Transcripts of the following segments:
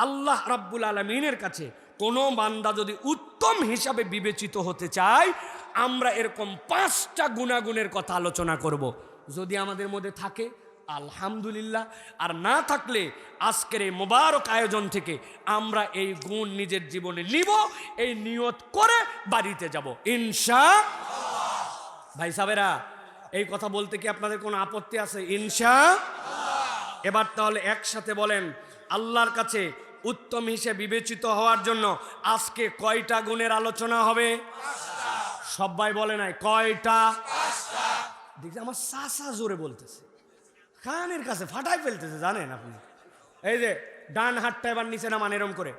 আল্লাহ রাব্বুল আলামিনের কাছে কোনো বান্দা যদি উত্তম হিসাবে বিবেচিত হতে চায়, আমরা এরকম 5টা গুণাগুণের কথা আলোচনা করব। যদি আমাদের মধ্যে থাকে আলহামদুলিল্লাহ, আর না থাকলে আজকের এই মোবারক আয়োজন থেকে আমরা এই গুণ নিজের জীবনে নিব, এই নিয়ত করে বাড়িতে যাব ইনশাআল্লাহ। ভাই সাহেবেরা, এই কথা বলতে কি আপনাদের কোনো আপত্তি আছে? ইনশাআল্লাহ। এবার তাহলে একসাথে বলেন, আল্লাহর কাছে উত্তম হিসেবে বিবেচিত হওয়ার জন্য আজকে কয়টা গুণের আলোচনা হবে? সবাই বলে নাই কয়টা? দেখছি আমার সাসা জোরে বলতেছে, কানের কাছে ফাটাই ফেলতেছে, জানেন আপনি? এই যে ডান হাতটা এবার নিচে নামান এরম করে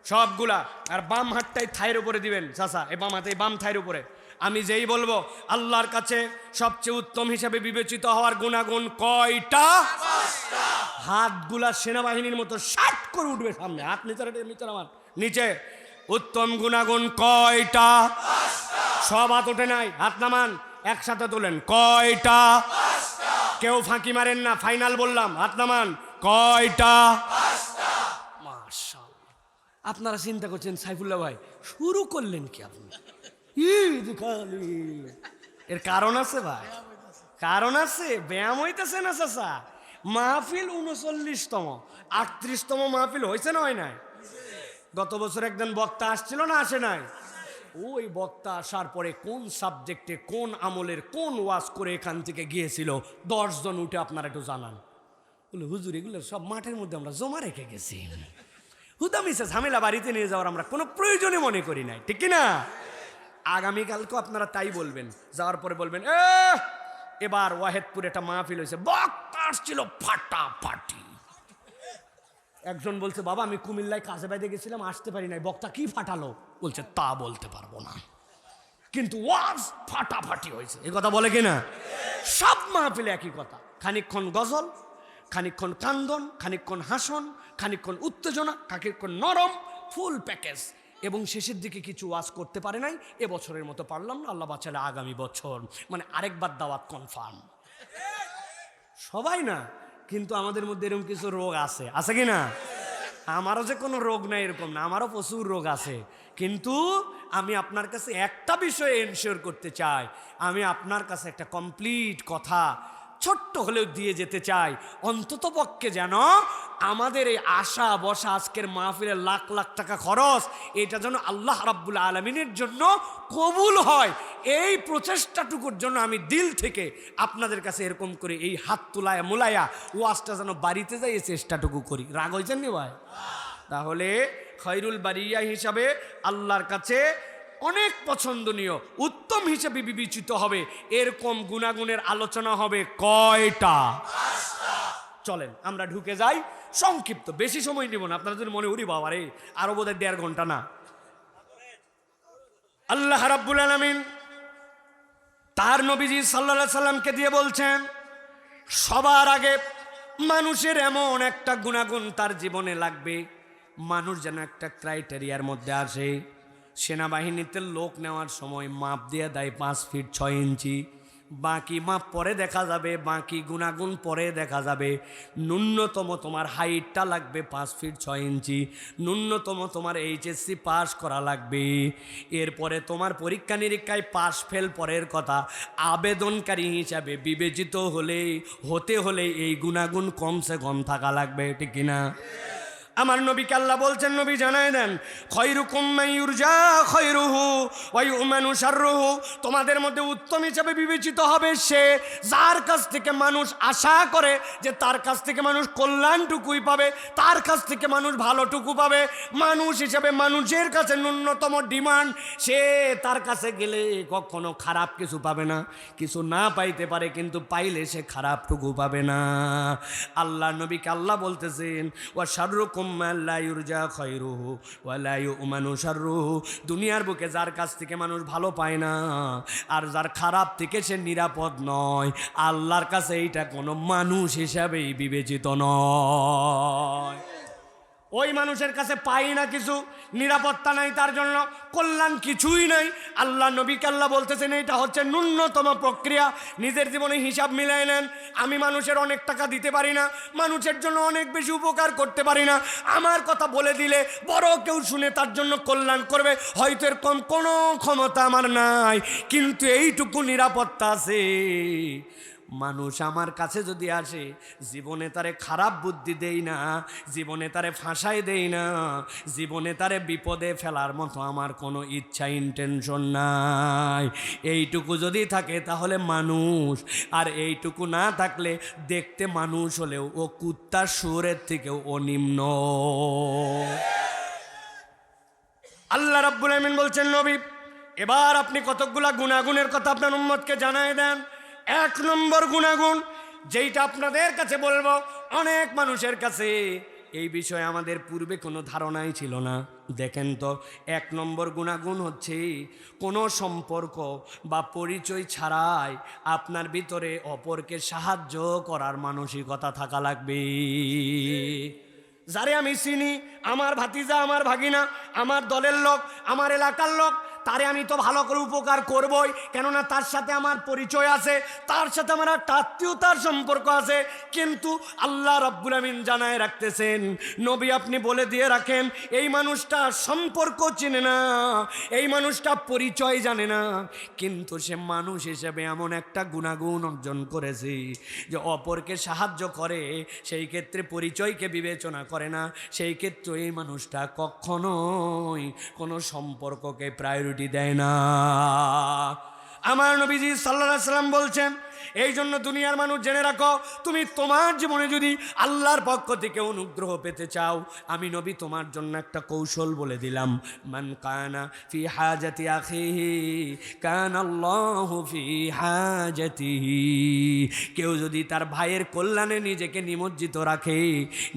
সবগুলা, আর বাম হাতটাই থাইয়ের উপরে দিবেন। চাচা এই বাম হাতে বাম থাইয়ের উপরে। আমি যেই বলবো আল্লাহর কাছে সবচেয়ে উত্তম হিসাবে বিবেচিত হওয়ার গুণাগুণ কয়টা, হাতগুলা সেনাবাহিনীর মতো শাট করে উঠবে সামনে, হাত নিচে নিচে নামান, নিচে। উত্তম গুণাগুণ কয়টা? সব হাত ওঠে নাই, হাত নামান, একসাথে তোলেন। কয়টা? কেউ ফাঁকি মারেন না, ফাইনাল বললাম, হাত নামান। কয়টা? মাশাআল্লাহ। আপনারা চিন্তা করছেন সাইফুল্লাহ ভাই শুরু করলেন কি আপনি? এর কারণ আছে ভাই, কারণ আছে। ব্যায়াম হইতেছে না চাচা। মাহফিল 39তম, 38তম মাহফিল হয়েছে না হয় নাই? গত বছর একজন বক্তা আসছিল না, আসে নাই? ওই বক্তা আসার পরে কোন সাবজেক্টে কোন আমলের কোন ওয়াজ করে এখান থেকে গিয়েছিল 10 জন উঠে আপনারা একটু জানান। বলে হুজুর এগুলো সব মাঠের মধ্যে আমরা জমা রেখে গেছি, হুদামিসে ঝামেলা বাড়িতে নিয়ে যাওয়ার আমরা কোনো প্রয়োজনই মনে করি নাই, ঠিক না? আগামীকালকে আপনারা তাই বলবেন, যাওয়ার পরে বলবেন এবার ওয়াহেদপুর একটা মাহফিল হয়েছে, বক্তা আসছিল ফাটাফাটি। একজন বলছে বাবা আমি কুমিল্লায় কাজে বাইরে গেছিলাম, আসতে পারি নাই, বক্তা কি ফাটালো? বলছে তা বলতে পারবো না, কিন্তু ওয়াজ ফাটাফাটি হয়েছে। এই কথা বলে কিনা? সব মাহফিলে একই কথা, খানিকক্ষণ গজল, খানিকক্ষণ কান্দন, খানিকক্ষণ হাসন, খানিকক্ষণ উত্তেজনা, খানিকক্ষণ নরম, ফুল প্যাকেজ। এবং শেষের দিকে কিছু ওয়াজ করতে পারে নাই, এবছরের মতো পারলাম না, আল্লাহ বাঁচালে আগামী বছর, মানে আরেকবার দাওয়াত কনফার্ম। সবাই না, কিন্তু আমাদের মধ্যে এরকম কিছু রোগ আছে, আছে কি না? আমারও যে কোনো রোগ নাই এরকম না, আমারও প্রচুর রোগ আছে। কিন্তু আমি আপনার কাছে একটা বিষয়ে এনশিওর করতে চাই, আমি আপনার কাছে একটা কমপ্লিট কথা ছোট্ট হলেও দিয়ে যেতে চাই, অন্তত পক্ষে যেন আমাদের এই আশা বসা আজকের মাহফিলে লাখ লাখ টাকা খরচ, এটা যেন আল্লাহ রাব্বুল আলামিনের জন্য কবুল হয়, এই প্রচেষ্টাটুকুর জন্য আমি দিল থেকে আপনাদের কাছে এরকম করে এই হাত তুলায়া মুলায়া ওয়াজটা যেন বাড়িতে যাই এই চেষ্টাটুকু করি। রাগ হয়েছেন নি ভাই? তাহলে খৈরুল বারিয়া হিসাবে আল্লাহর কাছে অনেক পছন্দনীয়, উত্তম হিসেবে বিবেচিত হবে এরকম গুণাগুণের আলোচনা হবে কয়টা? চলেন আমরা ঢুকে যাই, সংক্ষিপ্ত, বেশি সময় নিব না। আপনারা যদি মনে উড়ি বাবা রে আরো বোধহয় 1.5 ঘন্টা না। আল্লাহ রাব্বুল আলামিন তার নবীজি সাল্লাল্লাহু আলাইহি সাল্লামকে দিয়ে বলছেন, সবার আগে মানুষের এমন একটা গুণাগুণ তার জীবনে লাগবে, মানুষ যেন একটা ক্রাইটেরিয়ার মধ্যে আসে। সেনাবাহিনীতে লোক নেওয়ার সময় মাপ দিয়ে দেয় 5 ফিট 6 ইঞ্চি, বাকি মাপ পরে দেখা যাবে, বাকি গুণাগুণ পরে দেখা যাবে। ন্যূনতম তোমার হাইটটা লাগবে 5 ফিট 6 ইঞ্চি, ন্যূনতম তোমার এইচএসসি পাস করা লাগবে। এরপরে তোমার পরীক্ষা নিরীক্ষায় পাস ফেল পরের কথা, আবেদনকারী হিসাবে বিবেচিত হতে হলে এই গুণাগুণ কমসে কম থাকা লাগবে, ঠিক কিনা? আমার নবীকে আল্লাহ বলছেন, নবী জানায় দেন, খয়রুকুম মান ইউরজা খয়রুহু ওয়া ইউমানু শাররুহু, তোমাদের মধ্যে উত্তম হিসেবে বিবেচিত হবে সে যার কাছ থেকে মানুষ আশা করে যে তার কাছ থেকে মানুষ কল্যাণটুকুই পাবে, তার কাছ থেকে মানুষ ভালোটুকু পাবে। মানুষ হিসেবে মানুষের কাছে ন্যূনতম ডিমান্ড, সে তার কাছে গেলে কখনো খারাপ কিছু পাবে না, কিছু না পাইতে পারে কিন্তু পাইলে সে খারাপটুকু পাবে না। আল্লাহ নবীকে আল্লাহ বলতেছেন, ওয়া শাররুকুম মান লা ইউরজা খয়রুহু ওয়া লা ইউমানু শাররুহু, দুনিয়ার বুকে যার কাছ থেকে মানুষ ভালো পায় না আর যার খারাপ থেকে সে নিরাপদ নয়, আল্লাহর কাছে এইটা কোনো মানুষ হিসাবেই বিবেচিত নয়। ওই মানুষের কাছে পাই না কিছু, নিরাপত্তা নাই, তার জন্য কল্যাণ কিছুই নাই। আল্লাহ নবীকে আল্লাহ বলতেছেন এটা হচ্ছে ন্যূনতম প্রক্রিয়া। নিজের জীবনে হিসাব মিলাই নেন। আমি মানুষের অনেক টাকা দিতে পারি না, মানুষের জন্য অনেক বেশি উপকার করতে পারি না, আমার কথা বলে দিলে বড় কেউ শুনে তার জন্য কল্যাণ করবে, হয়তো এরকম কোনো ক্ষমতা আমার নাই, কিন্তু এইটুকু নিরাপত্তা আছে, মানুষ আমার কাছে যদি আসে জীবনে তারে খারাপ বুদ্ধি দেই না, জীবনে তারে ফাঁসাই দেই না, জীবনে তারে বিপদে ফেলার মতো আমার কোনো ইচ্ছা ইন্টেনশন নাই। এইটুকু যদি থাকে তাহলে মানুষ, আর এইটুকু না থাকলে দেখতে মানুষ হলেও ও কুত্তার সুরের থেকেও ও নিম্ন। আল্লাহ রাব্বুল আমিন বলছেন নবী এবার আপনি কতকগুলা গুনাগুনের কথা আপনার উম্মতকে জানায় দেন। 1 নম্বর গুনাগুন যেইটা আপনাদের কাছে বলবো, অনেক মানুষের কাছে এই বিষয়ে আমাদের পূর্বে কোনো ধারণাই ছিল না। দেখেন তো, 1 নম্বর গুনাগুন হচ্ছে কোনো সম্পর্ক বা পরিচয় ছাড়াই আপনার ভিতরে অপরকে সাহায্য করার মানসিকতা থাকা লাগবে। যারে আমি চিনি, আমার ভাতিজা, আমার ভাগিনা, আমার দলের লোক, আমার এলাকার লোক, তারে আমি তো ভালো করে উপকার করবই, কেননা তার সাথে আমার পরিচয় আছে, তার সাথে আমার একটা আত্মীয়তার সম্পর্ক আছে। কিন্তু আল্লাহ রাব্বুল আমিন জানায় রাখতেছেন, নবী আপনি বলে দিয়ে রাখেন, এই মানুষটা সম্পর্ক চেনে না, এই মানুষটা পরিচয় জানে না, কিন্তু সে মানুষ হিসেবে এমন একটা গুণাগুণ অর্জন করেছে যে অপরকে সাহায্য করে, সেই ক্ষেত্রে পরিচয়কে বিবেচনা করে না, সেই ক্ষেত্রে এই মানুষটা কখনোই কোনো সম্পর্ককে প্রায়োরিটি দেয় না। আমার নবীজি সাল্লাল্লাহু আলাইহি সাল্লাম বলছেন, এই জন্য দুনিয়ার মানুষ জেনে রাখো, তুমি তোমার জীবনে যদি আল্লাহর পক্ষ থেকে অনুগ্রহ পেতে চাও, আমি নবী তোমার জন্য একটা কৌশল বলে দিলাম। মান কানা ফি হাজাতি আখিহি কানাল্লাহু ফি হাজাতিহি। কেউ যদি তার ভাইয়ের কল্যাণে নিজেকে নিমজ্জিত রাখে,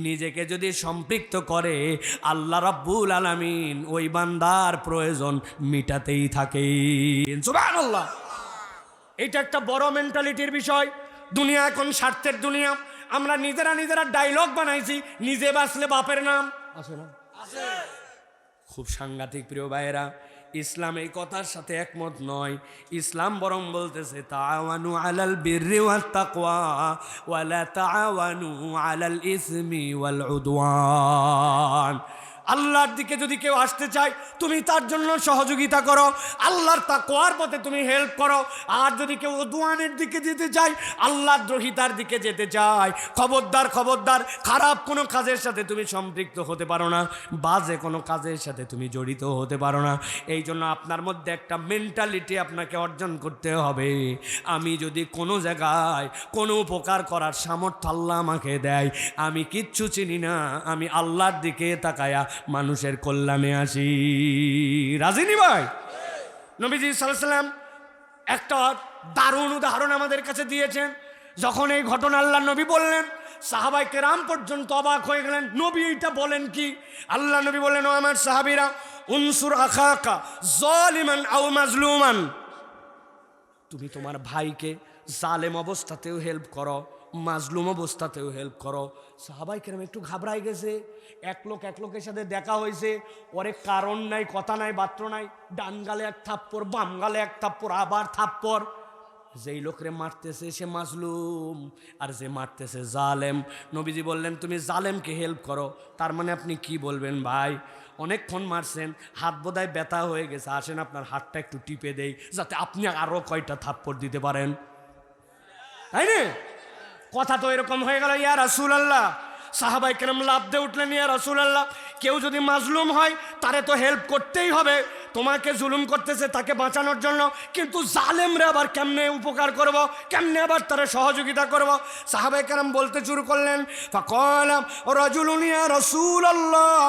নিজেকে যদি সম্পৃক্ত করে, আল্লাহ রাব্বুল আলামিন ওই বান্দার প্রয়োজন মিটাতেই থাকে। সুবহানাল্লাহ। এটা একটা বড় মেন্টালিটির বিষয়। দুনিয়া এখন স্বার্থের দুনিয়া। আমরা নিজেরা ডায়লগ বানাইছি, নিজে বাঁচলে বাপের নাম আছে না, আছে। খুব সাংঘাতিক প্রিয় ভাইয়েরা, ইসলাম এই কথার সাথে একমত নয়। ইসলাম বরং বলতেছে তাআওয়ানু আলাল বিররি ওয়াত তাকওয়া ওয়া লা তাআওয়ানু আলাল ইসমি ওয়াল উদওয়ান। আল্লাহর দিকে যদি কেউ আসতে চায়, তুমি তার জন্য সহযোগিতা করো, আল্লাহর তাকওয়ার পথে তুমি হেল্প করো। আর যদি কেউ উদওয়ানের দিকে যেতে চায়, আল্লাহর দ্রোহিতার দিকে যেতে চায়, খবরদার খবরদার, খারাপ কোনো কাজের সাথে তুমি সম্পৃক্ত হতে পারো না, বাজে কোনো কাজের সাথে তুমি জড়িত হতে পারো না। এই জন্য আপনার মধ্যে একটা মেন্টালিটি আপনাকে অর্জন করতে হবে, আমি যদি কোনো জায়গায় কোনো উপকার করার সামর্থ্য আল্লাহ আমাকে দেয়, আমি কিচ্ছু চিনি না, আমি আল্লাহর দিকে তাকায়া মানুষের কল্যাণে আসি। রাজিনী ভাই, নবীজি সাল্লাল্লাহু আলাইহি সাল্লাম একটা দারুণ উদাহরণ আমাদের কাছে দিয়েছেন। যখন এই ঘটনা আল্লাহ নবী বললেন, সাহাবায়ে কেরাম পর্যন্ত অবাক হয়ে গেলেন, নবী এটা বলেন কি? আল্লাহ নবী বললেন, ও আমার সাহাবীরা, উনসুর আখাকা যালিমান আও মাজলুমান। তুমি তোমার ভাইকে জালেম অবস্থাতেও হেল্প করো, মাজলুম অবস্থাতেও হেল্প করো। সাহাবায়ে কেরাম একটু ঘাবড়াই গেছে। এক লোকের সাথে দেখা হয়েছে, ওরে কারণ নাই, কথা নাই, বাত্র নাই, ডান গালে এক থাপ্পড়, বাম গালে এক থাপ্পড়, আবার থাপ্পড়। যেই লোকরে মারতেছে সে মাজলুম, আর যে মারতেছে জালেম। নবীজি বললেন, তুমি জালেমকে হেল্প করো। তার মানে আপনি কি বলবেন ভাই? অনেকক্ষণ মারছেন, হাত বোধহয় ব্যথা হয়ে গেছে, আসেন আপনার হাতটা একটু টিপে দেই, যাতে আপনি আরো কয়টা থাপ্পড় দিতে পারেন, তাই না? কথা তো এরকম হয়ে গেল। ইয়া রাসূলুল্লাহ, সাহাবায়ে কেরাম লাফ দিয়ে উঠলেন, ইয়া রাসূলুল্লাহ, কেউ যদি মাজলুম হয় তারে তো হেল্প করতেই হবে, তোমাকে জুলুম করতেছে তাকে বাঁচানোর জন্য, কিন্তু জালেমরে আবার কেমনে উপকার করব, কেমনে আবার তারে সহযোগিতা করব? সাহাবায়ে কেরাম বলতে শুরু করলেন, ফাকালা রাজুলুন ইয়া রাসূলুল্লাহ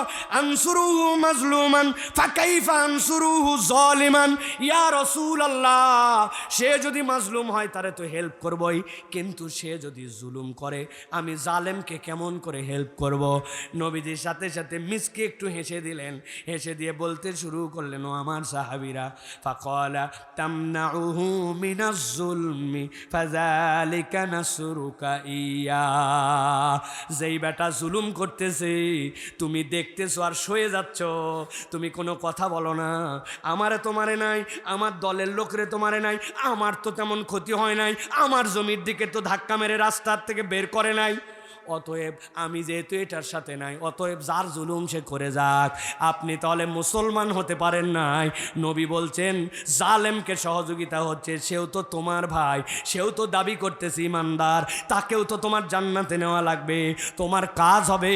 আনসুরুহু মাজলুমান ফাকাইফা আনসুরুহু যালিমান। ইয়া রাসূলুল্লাহ, সে যদি মাজলুম হয় তারে তো হেল্প করবই, কিন্তু সে যদি জুলুম করে আমি জালেমকে কেমন করে হেল্প করব? নবীজির সাথে সাথে মিসকে একটু হেসে দিলেন, হেসে দিয়ে বলতে শুরু করলেন, ও আমার সাহাবীরা ফাকালা তামনাউহু মিনাজ যুলমি ফাযালিকা নাসরুকা ইয়া, যেই বেটা জুলুম করতেছে তুমি দেখতেছো আর সয়ে যাচ্ছ, তুমি কোনো কথা বলো না, আমারে তোমারে নাই, আমার দলের লোকরে তোমারে নাই, আমার তো তেমন ক্ষতি হয় নাই, আমার জমির দিকে তো ধাক্কা মেরে রাস্তার থেকে বের করে নাই, অতএব আমি যেহেতু এটার সাথে নাই, অতএব যার জুলুম সে করে যাক। আপনি তাহলে মুসলমান হতে পারেন নাই। নবী বলছেন জালেমকে সহযোগিতা হচ্ছে, সেও তো তোমার ভাই, সেও তো দাবি করতেছে ইমানদার, তাকেও তো তোমার জান্নাতে নেওয়া লাগবে। তোমার কাজ হবে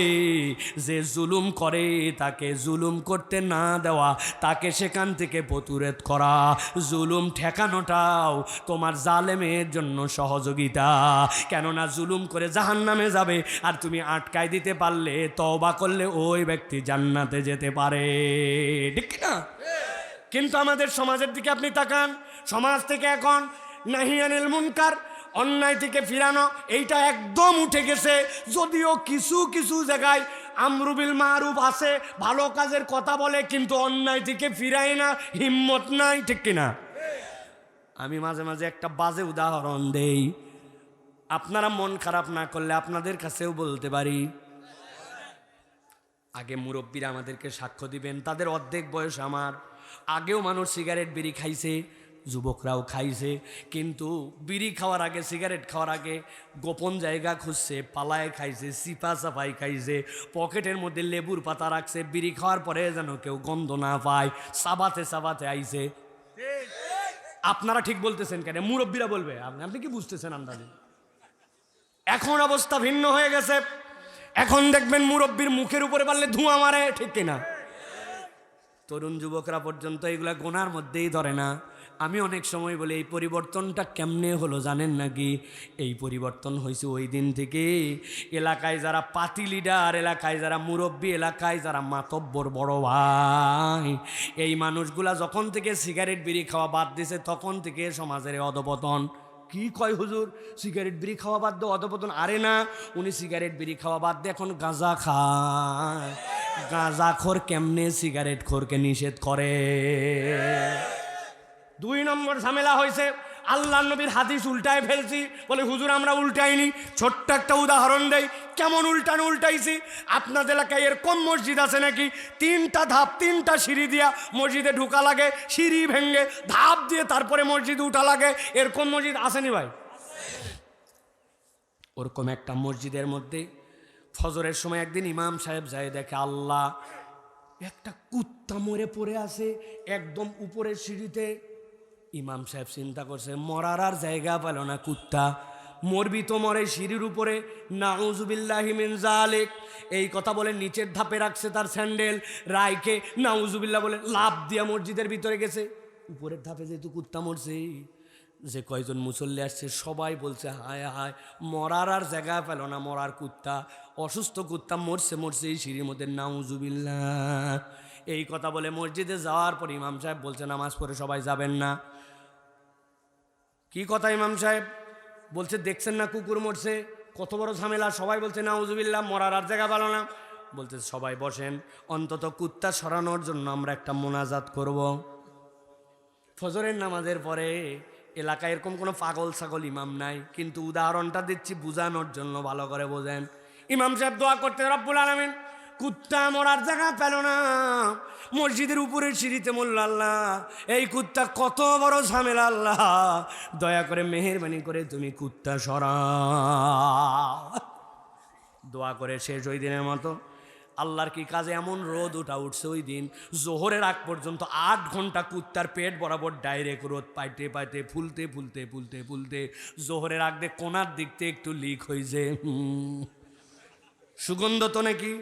যে জুলুম করে তাকে জুলুম করতে না দেওয়া, তাকে সেখান থেকে প্রতিরোধ করা, জুলুম ঠেকানোটাও তোমার জালেমের জন্য সহযোগিতা। কেননা জুলুম করে জাহান্নামে যাবে, আর তুমি আটকায় দিতে পারলে, তওবা করলে ওই ব্যক্তি জান্নাতে যেতে পারে, ঠিক না? কিন্তু আমাদের সমাজের দিকে আপনি তাকান, সমাজ থেকে এখন নাহি আনিল মুনকার, অন্যায় থেকে ফিরানো, এইটা একদম উঠে গেছে। যদিও কিছু কিছু জায়গায় আমরু বিল মারুফ আছে, ভালো কাজের কথা বলে, কিন্তু অন্যায় থেকে ফিরায় না, হিম্মত নাই, ঠিক কিনা? আমি মাঝে মাঝে একটা বাজে উদাহরণ দেই, আপনারা মন খারাপ না করলে আপনাদের কাছেও বলতে পারি। আগে মুরব্বীরা আমাদেরকে সাক্ষ্য দিবেন, তাদের অর্ধেক বয়স আমার, আগেও মানুষ সিগারেট বিড়ি খাইছে, যুবকরাও খাইছে, কিন্তু বিড়ি খাওয়ার আগে, সিগারেট খাওয়ার আগে গোপন জায়গা খুঁজছে, পালায় খাইছে, সিপা সাফাই খাইছে, পকেটের মধ্যে লেবুর পাতা রাখছে, বিড়ি খাওয়ার পরে যেন কেউ গন্ধ না পায়, সাবাতে সাবাতে আইছে। আপনারা ঠিক বলতেছেন কেন? মুরব্বীরা বলবে, আপনি কি বুঝতেছেন? আন্দাজে এখন অবস্থা ভিন্ন হয়ে গেছে। এখন দেখবেন মুরব্বীর মুখের উপরে পারলে ধোঁয়া মারে, ঠিক কিনা? তরুণ যুবকরা পর্যন্ত এগুলা গোনার মধ্যেই ধরে না। আমি অনেক সময় বলি, এই পরিবর্তনটা কেমনে হলো জানেন নাকি? এই পরিবর্তন হয়েছে ওই দিন থেকে এলাকায় যারা পাতি লিডার, এলাকায় যারা মুরব্বী, এলাকায় যারা মাতব্বর বড় ভাই, এই মানুষগুলা যখন থেকে সিগারেট বিড়ি খাওয়া বাদ দিছে, তখন থেকে সমাজের অধপতন। কি কয় হুজুর, সিগারেট বিড়ি খাওয়া বাদ দিয়ে অধপতন? আরে না, উনি সিগারেট বিড়ি খাওয়া বাদ দিয়ে এখন গাঁজা খায়। গাঁজাখোর কেমনে সিগারেট খোরকে নিষেধ করে? 2 নম্বর ঝামেলা হয়েছে, আল্লাহ নবীর হাদিস উল্টায় ফেলছি। বলে হুজুর আমরা উল্টাইনি। ছোট্ট একটা উদাহরণ দেই, কেমন উল্টানো উল্টাইছি। আপনাদের এলাকায় এরকম মসজিদ আছে নাকি 3টা ধাপ 3টা সিঁড়ি দিয়া মসজিদে ঢুকা লাগে, সিঁড়ি ভেঙে ধাপ দিয়ে তারপরে মসজিদে উঠা লাগে? এরকম মসজিদ আসেনি ভাই? ওরকম একটা মসজিদের মধ্যে ফজরের সময় একদিন ইমাম সাহেব যায়, দেখে আল্লাহ, একটা কুত্তা মরে পড়ে আছে একদম উপরের সিঁড়িতে। ইমাম সাহেব চিন্তা করছে, মরার আর জায়গা পেল না, কুত্তা মরবি তো মরে সিঁড়ির উপরে, নাউজুবিল্লাহি মিন যালিক। এই কথা বলে নিচের ধাপে রাখছে তার স্যান্ডেল, রাইকে নাউজুবিল্লাহ বলে লাফ দিয়া মসজিদের ভিতরে গেছে। উপরের ধাপে যেহেতু কুত্তা মরছে, যে কয়জন মুসল্লি আসছে সবাই বলছে হায় হায়, মরার আর জায়গা পেল না, মরার কুত্তা, অসুস্থ কুত্তা মরছে মরছে এই সিঁড়ির মধ্যে, নাউজুবিল্লাহ। এই কথা বলে মসজিদে যাওয়ার পর ইমাম সাহেব বলছে নামাজ পড়ে সবাই যাবেন না। কি কথা ইমাম সাহেব বলছে, দেখছেন না কুকুর মরছে, কত বড় ঝামেলা। সবাই বলছে নাউজুবিল্লাহ, মরার আর জায়গা পেল না। বলতে সবাই বসেন, অন্তত কুত্তা সরানোর জন্য আমরা একটা মোনাজাত করব। ফজরের নামাজের পরে এলাকায় এরকম কোনো পাগল ছাগল ইমাম নাই, কিন্তু উদাহরণটা দিচ্ছি বোঝানোর জন্য, ভালো করে বোঝেন। ইমাম সাহেব দোয়া করতে, রব্বুল আলামিন কুত্তা মরার জায়গা পেল না, মসজিদের উপরের সিঁড়িতে মরল, আল্লাহ এই কুত্তা কত বড় ঝামেলা, আল্লাহ দয়া করে মেহেরবানি করে তুমি কুত্তা সরাও। দোয়া করে শেষ ওই দিনের মতো। আল্লাহর কি কাজে এমন রোদ উঠছে ওই দিন, জোহরের আগ পর্যন্ত 8 ঘন্টা কুত্তার পেট বরাবর ডাইরেক্ট রোদ পাইতে পাইতে ফুলতে ফুলতে ফুলতে ফুলতে জোহরের আগ দিয়ে কোনার দিক থেকে একটু লিক হয়েছে। সুগন্ধ তো নাকি,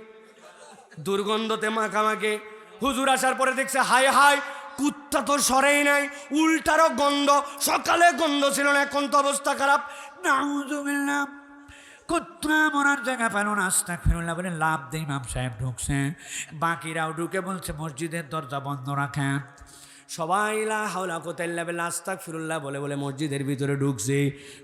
দুর্গন্ধতে মাখামাখে। হুজুর আসার পরে দেখছে হায় হায়, কুত্তা তো সরেই নাই, উল্টারও গন্ধ। সকালে গন্ধ ছিল না, এখন তো অবস্থা খারাপ। নাউজুবিল্লাহ, কুত্তা মরার জায়গা পেল না, আস্তাগফিরুল্লাহ বলে লাভ দিয়ে ইমাম সাহেব ঢুকছে। বাকিরাও ঢুকে বলছে মসজিদের দরজা বন্ধ রাখেন। সবাই লা হাওলা কুওয়াতা ইল্লা বিল্লাহ আস্তাগফিরুল্লাহ বলে বলে মসজিদের ভিতরে ঢুকছে।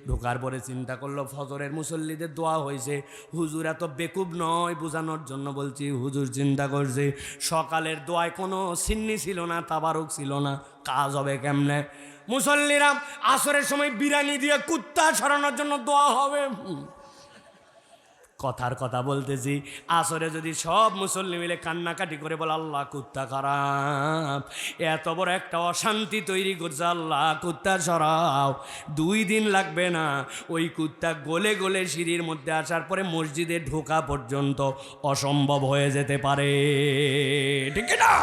ঢোকার পরে চিন্তা করলো ফজরের মুসল্লিদের দোয়া হয়েছে। হুজুর এত বেকুব নয়, বোঝানোর জন্য বলছি। হুজুর চিন্তা করছে সকালের দোয়ায় কোনো সিন্নি ছিল না, তাবারুক ছিল না, কাজ হবে কেমনে? মুসল্লিরা আসরের সময় বিরিয়ানি দিয়ে কুত্তা সরানোর জন্য দোয়া হবে। কথার কথা বলতেছি, আসরে যদি সব মুসল্লি মিলে কান্নাকাটি করে বলে আল্লাহ কুত্তা খারাপ, এত বড় একটা অশান্তি তৈরি করছে, আল্লাহ কুত্তা সরাও, 2 দিন লাগবে না ওই কুত্তা গলে গলে সিঁড়ির মধ্যে আসার পরে মসজিদে ঢোকা পর্যন্ত অসম্ভব হয়ে যেতে পারে। ঠিক না?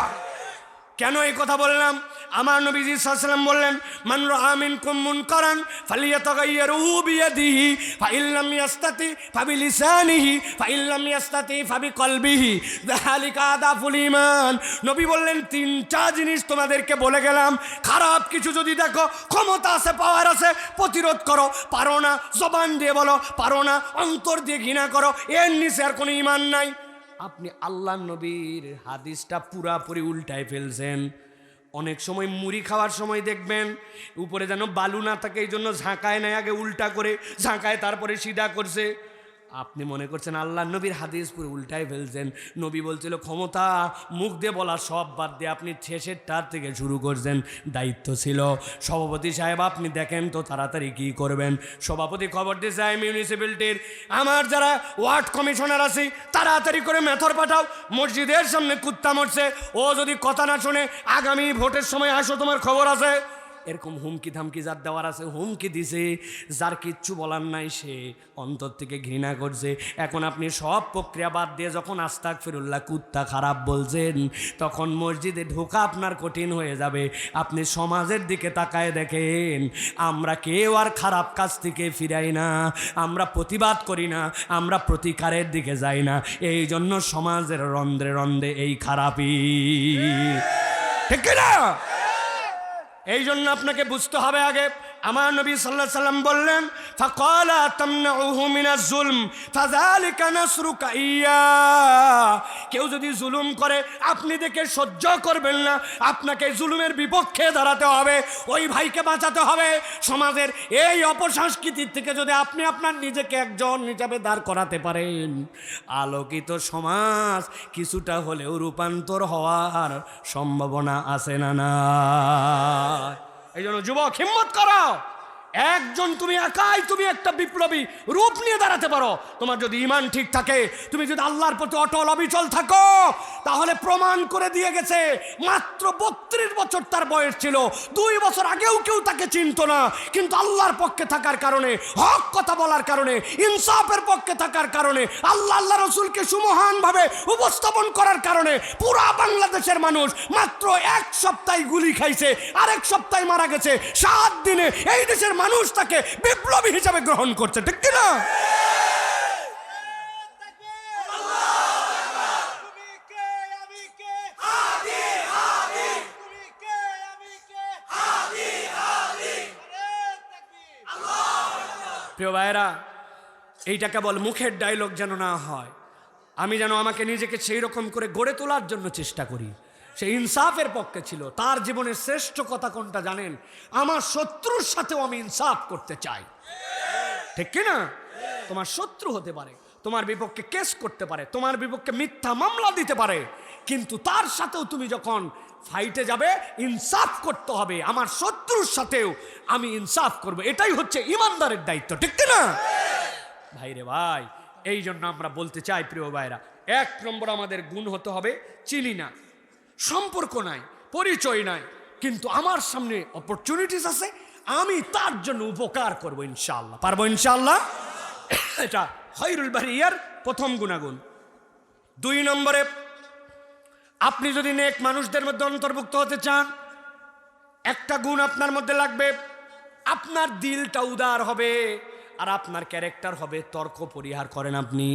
কেন এই কথা বললাম? আমার নবীজি সাল্লাল্লাহু আলাইহি ওয়াসাল্লাম বললেন, মান রাআ মিনকুম মুনকারান ফালিয়াতাগায়্যারহু বিয়াদিহি ফাইন লাম ইয়াস্তাতি ফাবিলিসানিহি ফাইন লাম ইয়াস্তাতি ফাবিকলবিহি যালিকা আদাফুল ঈমান। নবী বললেন 3টা জিনিস তোমাদেরকে বলে গেলাম, খারাপ কিছু যদি দেখো, ক্ষমতা আছে, পাওয়ার আছে, প্রতিরোধ করো। পারো না, জবান দিয়ে বলো। পারো না, অন্তর দিয়ে ঘৃণা করো। এর নিচে আর কোনো ঈমান নাই। আপনি আল্লাহ নবীর হাদিসটা পুরাপুরি উল্টায় ফেলছেন। অনেক সময় মুড়ি খাওয়ার সময় দেখবেন উপরে যেন বালু না থাকে, এই জন্য ঝাঁকায় নেয়, আগে উল্টা করে ঝাঁকায় তারপরে সিধা করছে। আপনি মনে করছেন আল্লাহ নবীর হাদিস পুরো উল্টায় ফেলছেন। নবী বলছিল ক্ষমতা, মুখ দিয়ে বলা সব বাদ দিয়ে আপনি শেষেরটার থেকে শুরু করছেন। দায়িত্ব ছিল সভাপতি সাহেব, আপনি দেখেন তো তাড়াতাড়ি কী করবেন। সভাপতি খবর দিয়েছে মিউনিসিপ্যালিটির আমার যারা ওয়ার্ড কমিশনার আছে তাড়াতাড়ি করে মেথর পাঠাও, মসজিদের সামনে কুত্তা মরছে, ও যদি কথা না শুনে আগামী ভোটের সময় আসো, তোমার খবর আছে। এরকম হুমকি ধামকি যার দেওয়ার আছে হুমকি দিছে, যার কিচ্ছু বলার নাই সে অন্তর থেকে ঘৃণা করছে। এখন আপনি সব প্রক্রিয়া বাদ দিয়ে যখন আস্তাগফিরুল্লাহ কুত্তা খারাপ বলছেন, তখন মসজিদে ঢোকা আপনার কঠিন হয়ে যাবে। আপনি সমাজের দিকে তাকায় দেখেন, আমরা কেউ আর খারাপ কাজ থেকে ফিরাই না, আমরা প্রতিবাদ করি না, আমরা প্রতিকারের দিকে যাই না। এই জন্য সমাজের রন্ধ্রে রন্ধ্রে এই খারাপই, ঠিক না? এই জন্য আপনাকে বুঝতে হবে আগে। আমার নবী সাল্লাল্লাহু আলাইহি সাল্লাম বললেন, ফাকালা তামনাউহু মিনাজ জুলম ফাযালিকা নাসরুকা ইয়া। কেউ যদি জুলুম করে আপনি দেখে সহ্য করবেন না, আপনাকে জুলুমের বিপক্ষে দাঁড়াতে হবে, ওই ভাইকে বাঁচাতে হবে। সমাজের এই অপসংস্কৃতির থেকে যদি আপনি আপনার নিজেকে একজন হিসাবে দাঁড় করাতে পারেন, আলোকিত সমাজ কিছুটা হলেও রূপান্তর হওয়ার সম্ভাবনা আছে না? না, এই জন্য যুবক হিম্মত করো। একজন তুমি একাই, তুমি একটা বিপ্লবী রূপ নিয়ে দাঁড়াতে পারো। তোমার যদি ঈমান ঠিক থাকে, তুমি যদি আল্লাহর প্রতি অটল অবিচল থাকো, তাহলে প্রমাণ করে দিয়ে গেছে। মাত্র 32 বছর তার বয়স ছিল, 2 বছর আগেও কেউ তাকে চিনত না, কিন্তু আল্লাহর পক্ষে থাকার কারণে, হক কথা বলার কারণে, ইনসাফের পক্ষে থাকার কারণে, আল্লাহ রসুলকে সুমহানভাবে উপস্থাপন করার কারণে পুরা বাংলাদেশের মানুষ মাত্র 1 সপ্তাহে গুলি খাইছে, আরেক সপ্তাহে মারা গেছে। 7 দিনে এই দেশের মানুষ তাকে বিপ্লবী হিসাবে গ্রহণ করছে, ঠিক কি না? প্রিয় ভাইরা, এইটা কেবল মুখের ডায়লগ যেন না হয়। আমি যেন আমাকে নিজেকে সেই রকম করে গড়ে তোলার জন্য চেষ্টা করি। সে ইনসাফের পক্ষে ছিল। তার জীবনের শ্রেষ্ঠ কথা কোনটা জানেন? আমার শত্রুর সাথেও আমি ইনসাফ করতে চাই, ঠিক কি না? তোমার শত্রু হতে পারে, তোমার বিপক্ষে কেস করতে পারে, তোমার বিপক্ষে মিথ্যা মামলা দিতে পারে, কিন্তু তার সাথেও তুমি যখন ফাইটে যাবে, ইনসাফ করতে হবে। আমার শত্রুর সাথেও আমি ইনসাফ করব, এটাই হচ্ছে ইমানদারের দায়িত্ব, ঠিক কি না? ভাইরে ভাই, এই জন্য আমরা বলতে চাই প্রিয় ভাইরা, 1 নম্বর আমাদের গুণ হতে হবে চিনি না, সম্পর্ক নাই, পরিচয় নাই, কিন্তু আমার সামনে অপরচুনিটিস আছে, আমি তার জন্য উপকার করব ইনশাআল্লাহ। পারবো ইনশাআল্লাহ। এটা খায়রুল বারিয়ার প্রথম গুণাগুণ। 2 নম্বরে, আপনি যদি নেক মানুষদের মধ্যে অন্তর্ভুক্ত হতে চান, একটা গুণ আপনার মধ্যে লাগবে, আপনার দিলটা উদার হবে আর আপনার ক্যারেক্টার হবে তর্ক পরিহার করেন আপনি।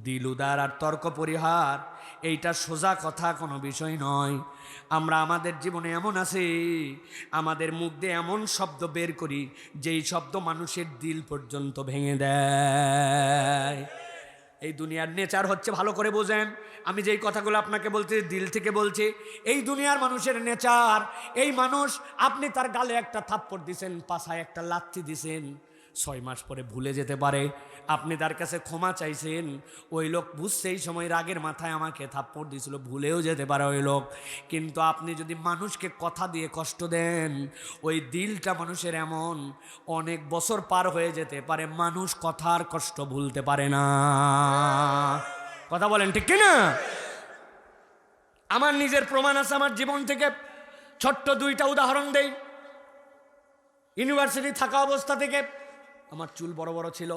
দিল উদার আর তর্ক পরিহার, এইটা সোজা কথা, কোনো বিষয় নয়। আমরা আমাদের জীবনে এমন আছে, আমাদের মুখ দিয়ে এমন শব্দ বের করি যেই শব্দ মানুষের দিল পর্যন্ত ভেঙে দেয়। এই দুনিয়ার নেচার হচ্ছে, ভালো করে বোঝেন, আমি যেই কথাগুলো আপনাকে বলতে দিল থেকে বলছি, এই দুনিয়ার মানুষের নেচার, এই মানুষ আপনি তার গালে একটা থাপ্পড় দিছেন, পাছায় একটা লাথি দিছেন, 6 মাস পরে ভুলে যেতে পারে। আপনি তার কাছে ক্ষমা চাইছেন, ওই লোক বুঝছে এই সময় রাগের মাথায় আমাকে থাপ্পড় দিয়েছিল, ভুলেও যেতে পারে ওই লোক। কিন্তু আপনি যদি মানুষকে কথা দিয়ে কষ্ট দেন, ওই দিলটা মানুষের এমন, অনেক বছর পার হয়ে যেতে পারে, মানুষ কথার কষ্ট ভুলতে পারে না। কথা বলেন ঠিক কিনা? আমার নিজের প্রমাণ আছে আমার জীবন থেকে। ছোট্ট 2টা উদাহরণ দেই। ইউনিভার্সিটি থাকা অবস্থা থেকে আমার চুল বড় বড় ছিল।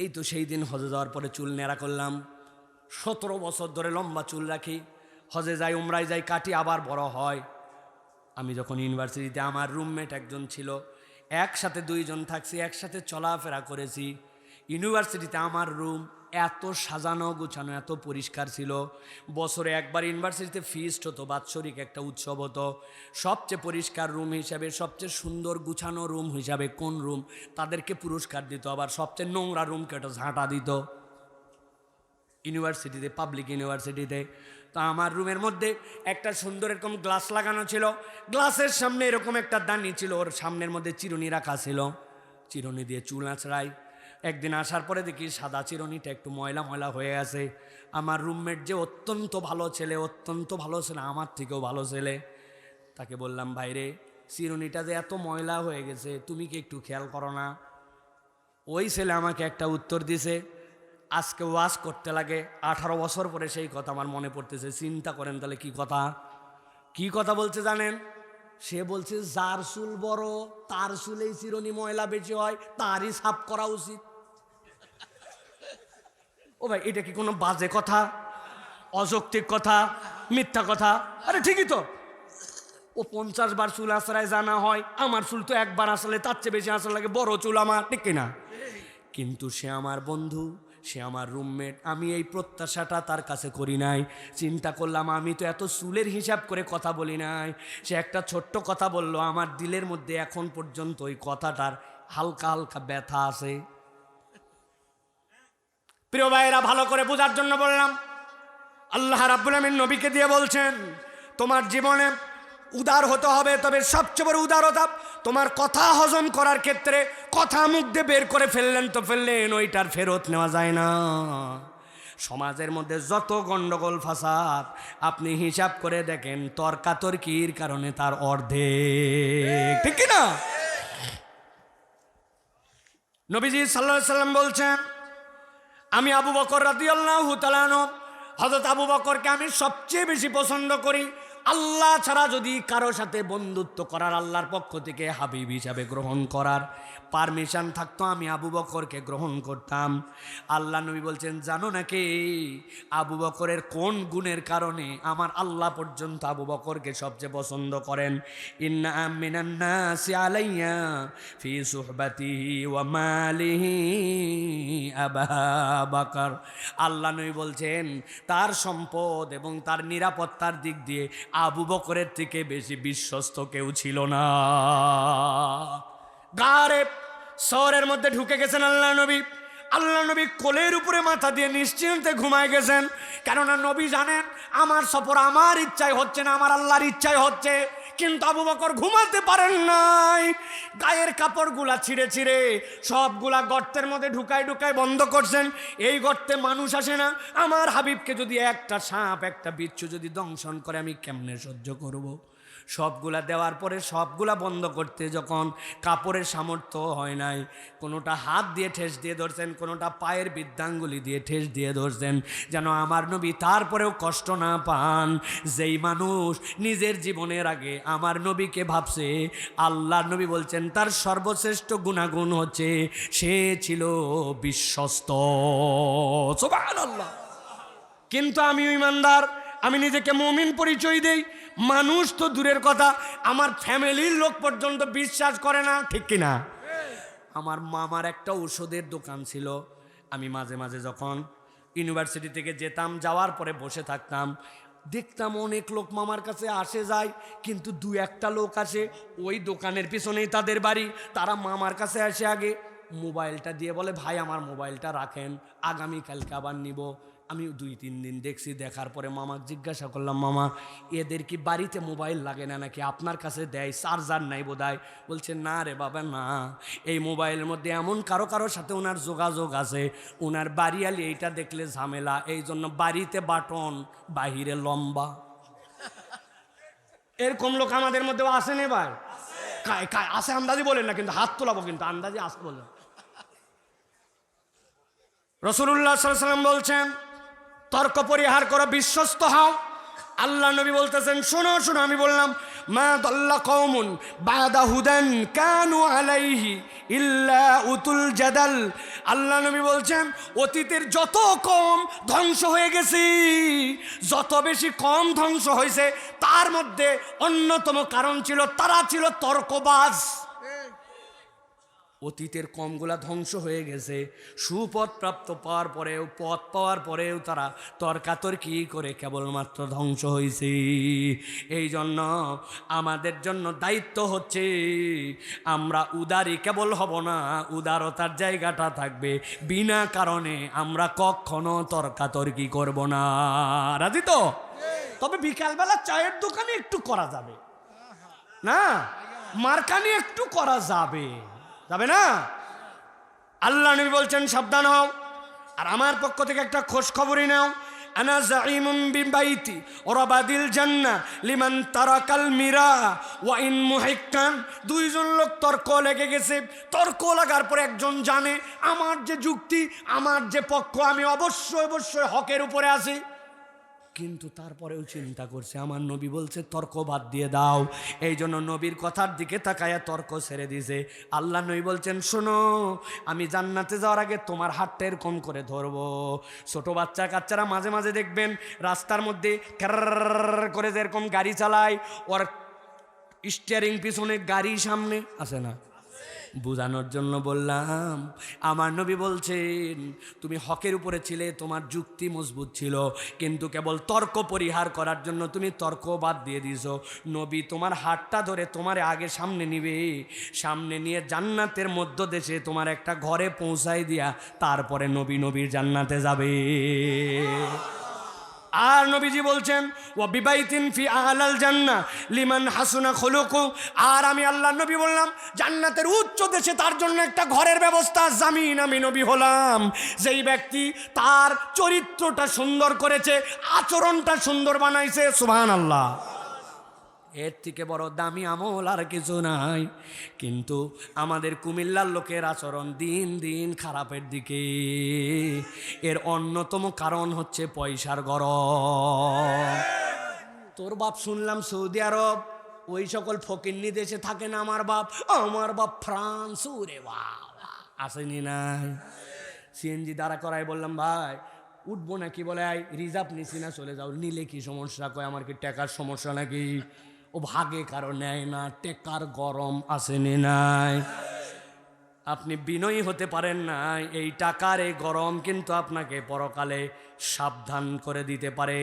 এই তো সেই দিন হজে যাওয়ার পরে চুল নেড়া করলাম। 17 বছর ধরে লম্বা চুল রাখি, হজে যাই, উমরায় যাই, কাটি, আবার বড় হয়। আমি যখন ইউনিভার্সিটিতে, আমার রুমমেট একজন ছিল, একসাথে 2 জন থাকছি, একসাথে চলাফেরা করেছি। ইউনিভার্সিটিতে আমার রুম এত সাজানো গুছানো, এত পরিষ্কার ছিল। বছরে একবার ইউনিভার্সিটিতে ফিস্ট হতো, বাৎসরিক একটা উৎসব হতো। সবচেয়ে পরিষ্কার রুম হিসাবে, সবচেয়ে সুন্দর গুছানো রুম হিসাবে কোন রুম, তাদেরকে পুরস্কার দিত। আবার সবচেয়ে নোংরা রুমকে একটা ঝাঁটা দিত ইউনিভার্সিটিতে, পাবলিক ইউনিভার্সিটিতে। তো আমার রুমের মধ্যে একটা সুন্দর এরকম গ্লাস লাগানো ছিল, গ্লাসের সামনে এরকম একটা দানি ছিল, ওর সামনের মধ্যে চিরুনি রাখা ছিল, চিরুনি দিয়ে চুল আঁচড়াই। একদিন আসার পরে দেখি সাদা চিরুনিটা একটু ময়লা ময়লা হয়ে আছে। আমার রুমমেট যে অত্যন্ত ভালো ছেলে, অত্যন্ত ভালো ছেলে, আমার থেকেও ভালো ছেলে, তাকে বললাম, ভাইরে চিরুনিটা যে এত ময়লা হয়ে গেছে, তুমি কি একটু খেয়াল করো না? ওই ছেলে আমাকে একটা উত্তর দিছে, আজকে ওয়াজ করতে লাগে 18 বছর পরে সেই কথা আমার মনে পড়তেছে। চিন্তা করেন তাহলে কি কথা, কি কথা বলছে জানেন? সে বলছে, যার চুল বড় তার চুলেই চিরুনি ময়লা বেশি হয়, তারই সাফ করা উচিত। ও ভাই, এটা কি কোনো বাজে কথা, অযৌক্তিক কথা, মিথ্যা কথা? আরে ঠিকই তো, ও 50 বার চুল আঁচড়ায় জানা হয়, আমার চুল তো একবার আসলে তার চেয়ে বেশি আঁচড়া লাগে, বড় চুল আমার, ঠিক কিনা? কিন্তু সে আমার বন্ধু, সে আমার রুমমেট, আমি এই প্রত্যাশাটা তার কাছে করি নাই। চিন্তা করলাম, আমি তো এত চুলের হিসাব করে কথা বলি নাই। সে একটা ছোট্ট কথা বলল, আমার দিলের মধ্যে এখন পর্যন্ত ওই কথাটার হালকা হালকা ব্যথা আছে। প্রিয় ভাইয়েরা, ভালো করে বোঝার জন্য বললাম, আল্লাহ রাব্বুল আমিন নবীকে দিয়ে বলছেন, তোমার জীবনে উদার হতে হবে, তবে সবচেয়ে বড় উদারতা তোমার কথা হজম করার ক্ষেত্রে। কথা মুখ দিয়ে বের করে ফেললেন তো ফেললেন, ওইটার ফেরত নেওয়া যায় না। সমাজের মধ্যে যত গন্ডগোল ফাসাদ আপনি হিসাব করে দেখেন, তর্কাতর্কির কারণে তার অর্ধেক, ঠিক কিনা? নবীজি সাল্লাল্লাহু আলাইহি সাল্লাম বলছেন, আমি আবু বকর রাদিয়াল্লাহু তাআলা আনহু, হযরত আবু বকরকে আমি সবচেয়ে বেশি পছন্দ করি। আল্লাহ ছাড়া যদি কারো সাথে বন্ধুত্ব করার, আল্লাহর পক্ষ থেকে হাবিব হিসাবে গ্রহণ করার পারমিশন থাকতো, আমি আবু বকরকে গ্রহণ করতাম। আল্লাহ নবী বলছেন, জানো নাকি আবু বকরের কোন গুণের কারণে আমার আল্লাহ পর্যন্ত আবু বকরকে সবচেয়ে পছন্দ করেন? ইন্না মিনান নাসি আলাইয়া ফি সুহবাতিহি ওয়া মালিহি আবু বকর। আল্লাহ নবী বলছেন, তার সম্পদ এবং তার নিরাপত্তার দিক দিয়ে আবু বকরের থেকে বেশি বিশ্বস্ত কেউ ছিল না। গারে শহরের মধ্যে ঢুকে গেছেন আল্লাহ নবী। আল্লাহ নবী কোলের উপরে মাথা দিয়ে নিশ্চিন্তে ঘুমায় গেছেন, কেননা নবী জানেন আমার সফর আমার ইচ্ছায় হচ্ছে না, আমার আল্লাহর ইচ্ছায় হচ্ছে। কিন্তু আবু বকর ঘুমাতে পারেন নাই, গায়ের কাপড়গুলা ছিঁড়ে ছিঁড়ে সবগুলা গর্তের মধ্যে ঢুকায় ঢুকায় বন্ধ করছেন। এই গর্তে মানুষ আসে না, আমার হাবিবকে যদি একটা সাপ একটা বিচ্ছু যদি দংশন করে আমি কেমনে সহ্য করব? সবগুলা দেওয়ার পরে সবগুলা বন্ধ করতে যখন কাপড়ের সামর্থ্য হয় নাই, কোনোটা হাত দিয়ে ঠেস দিয়ে ধরছেন, কোনোটা পায়ের বৃদ্ধাঙ্গুলি দিয়ে ঠেস দিয়ে ধরছেন, যেন আমার নবী তারপরেও কষ্ট না পান। যেই মানুষ নিজের জীবনের আগে আমার নবীকে ভাবছে, আল্লাহর নবী বলছেন তার সর্বশ্রেষ্ঠ গুণাগুণ হচ্ছে সে ছিল বিশ্বস্ত। সুবহানাল্লাহ। কিন্তু আমি ইমানদার, আমি নিজেকে মুমিন পরিচয় দেই, মানুষ তো দূরের কথা, আমার ফ্যামিলির লোক পর্যন্ত বিশ্বাস করে না, ঠিক কিনা? আমার মামার একটা ওষুধের দোকান ছিল। আমি মাঝে মাঝে যখন ইউনিভার্সিটি থেকে যেতাম, যাওয়ার পরে বসে থাকতাম, দেখতাম অনেক লোক মামার কাছে আসে যায়, কিন্তু 2-1টা লোক আসে ওই দোকানের পিছনেই তাদের বাড়ি, তারা মামার কাছে আসে আগে, মোবাইলটা দিয়ে বলে, ভাই আমার মোবাইলটা রাখেন, আগামীকালকে আবার নিব। আমি 2-3 দিন দেখছি, দেখার পরে মামাকে জিজ্ঞাসা করলাম, মামা এদের কি বাড়িতে মোবাইল লাগে না নাকি, আপনার কাছে দেয়, চার্জার নাই বোধহয়? বলছে না রে বাবা না, এই মোবাইলের মধ্যে এমন কারো সাথে ওনার যোগাযোগ আছে, ওনার বাড়িয়ালি এইটা দেখলে ঝামেলা, এই জন্য বাড়িতে বাটন, বাহিরে লম্বা। এরকম লোক আমাদের মধ্যেও আসে নে ভাই? আসে আন্দাজি বলেন না, কিন্তু হাত তোলাবো, কিন্তু আন্দাজি আসে বলেন। রাসূলুল্লাহ সাল্লাল্লাহু আলাইহি ওয়াসাল্লাম বলছেন, তর্ক পরিহার করো, বিশ্বস্ত হও। আল্লাহ নবী বলতেছেন, শোনো শোনো, আমি বললাম, মা দাল্লা কওমুন বাদা হুদান কানু আলাইহি ইল্লা উতুল জাদাল। আল্লাহ নবী বলছেন, অতীতের যত কম ধ্বংস হয়ে গেছে, যত বেশি কম ধ্বংস হয়েছে, তার মধ্যে অন্যতম কারণ ছিল তারা ছিল তর্কবাজ। অতীতের কমগুলা ধ্বংস হয়ে গেছে, সুপথ প্রাপ্ত পাওয়ার পরেও, পথ পাওয়ার পরেও তারা তর্কাতর্কি করে কেবলমাত্র ধ্বংস হয়েছে। এই জন্য আমাদের জন্য দায়িত্ব হচ্ছে, আমরা উদারি কেবল হব না, উদারতার জায়গাটা থাকবে, বিনা কারণে আমরা কখনো তর্কাতর্কি করব না। রাজি তো? তবে বিকালবেলা চায়ের দোকানে একটু করা যাবে না, মার্কানি একটু করা যাবে, যাবে না? আল্লাহ নবী বলছেন, সাবধান হও। আর আমার পক্ষ থেকে একটা খোঁজ খবরই নাও, আনা যাইমুম বিবাইতি ওরাবাদিল জান্নাহ লিমান তারাকাল মিরা ওয়া ইন মুহিক্কান। দুইজন লোক তর্ক লেগে গেছে, তর্ক লাগার পর একজন জানে আমার যে যুক্তি, আমার যে পক্ষ, আমি অবশ্যই অবশ্যই হকের উপরে আছি, কিন্তু তারপরেও চিন্তা করছে, আমার নবী বলছে তর্ক বাদ দিয়ে দাও, এই জন্য নবীর কথার দিকে তাকায়া তর্ক ছেড়ে দিছে। আল্লাহ নবী বলছেন, শোনো, আমি জান্নাতে যাওয়ার আগে তোমার হাতটা এরকম করে ধরবো। ছোট বাচ্চা কাচ্চারা মাঝে মাঝে দেখবেন রাস্তার মধ্যে করে যেরকম গাড়ি চালায়, ওর স্টিয়ারিং পিছনে, গাড়ি সামনে, আছে না? বোঝানোর জন্য বললাম, আমার নবী বলছেন, তুমি হকের উপরে ছিলে, তোমার যুক্তি মজবুত ছিল, কিন্তু কেবল তর্ক পরিহার করার জন্য তুমি তর্ক বাদ দিয়ে দিছো। নবী তোমার হাতটা ধরে তোমার আগে সামনে নিবে, সামনে নিয়ে জান্নাতের মধ্য দেশে তোমার একটা ঘরে পৌঁছাই দিয়া তারপরে নবীর জান্নাতে যাবে। আর নবীজি বলছেন, ওয়া বিবাইতিন ফি আলাল জান্নাহ লিমান হাসুনা খুলুকু। আর আমি আল্লাহ নবী বললাম, জান্নাতের উচ্চ দেশে তার জন্য একটা ঘরের ব্যবস্থা, জামিন আমি নবী হলাম। যেই ব্যক্তি তার চরিত্রটা সুন্দর করেছে, আচরণটা সুন্দর বানাইছে, সুবহানাল্লাহ, এর থেকে বড় দামি আমল আর কিছু নাই। কিন্তু আমাদের কুমিল্লার লোকের আচরণ দিন দিন খারাপের দিকে। এর অন্যতম কারণ হচ্ছে পয়সার গরম। তোর বাপ শুনলাম সৌদি আরব, ওই সকল ফকিন্নি দেশে থাকে না। আমার বাপ ফ্রান্স, ওরে বাবা, আসেনি নাই? সিএনজি দ্বারা করাই, বললাম ভাই উঠবো নাকি, বলে আই রিজার্ভ নিছি না, চলে যাও। নিলে কি সমস্যা? কয় আমার কি টাকার সমস্যা নাকি? ও ভাগে কারো নেয় না, টেকার গরম আসেনি নাই? আপনি বিনয়ী হতে পারেন না, এই টাকার এই গরম কিন্তু আপনাকে পরকালে সাবধান করে দিতে পারে,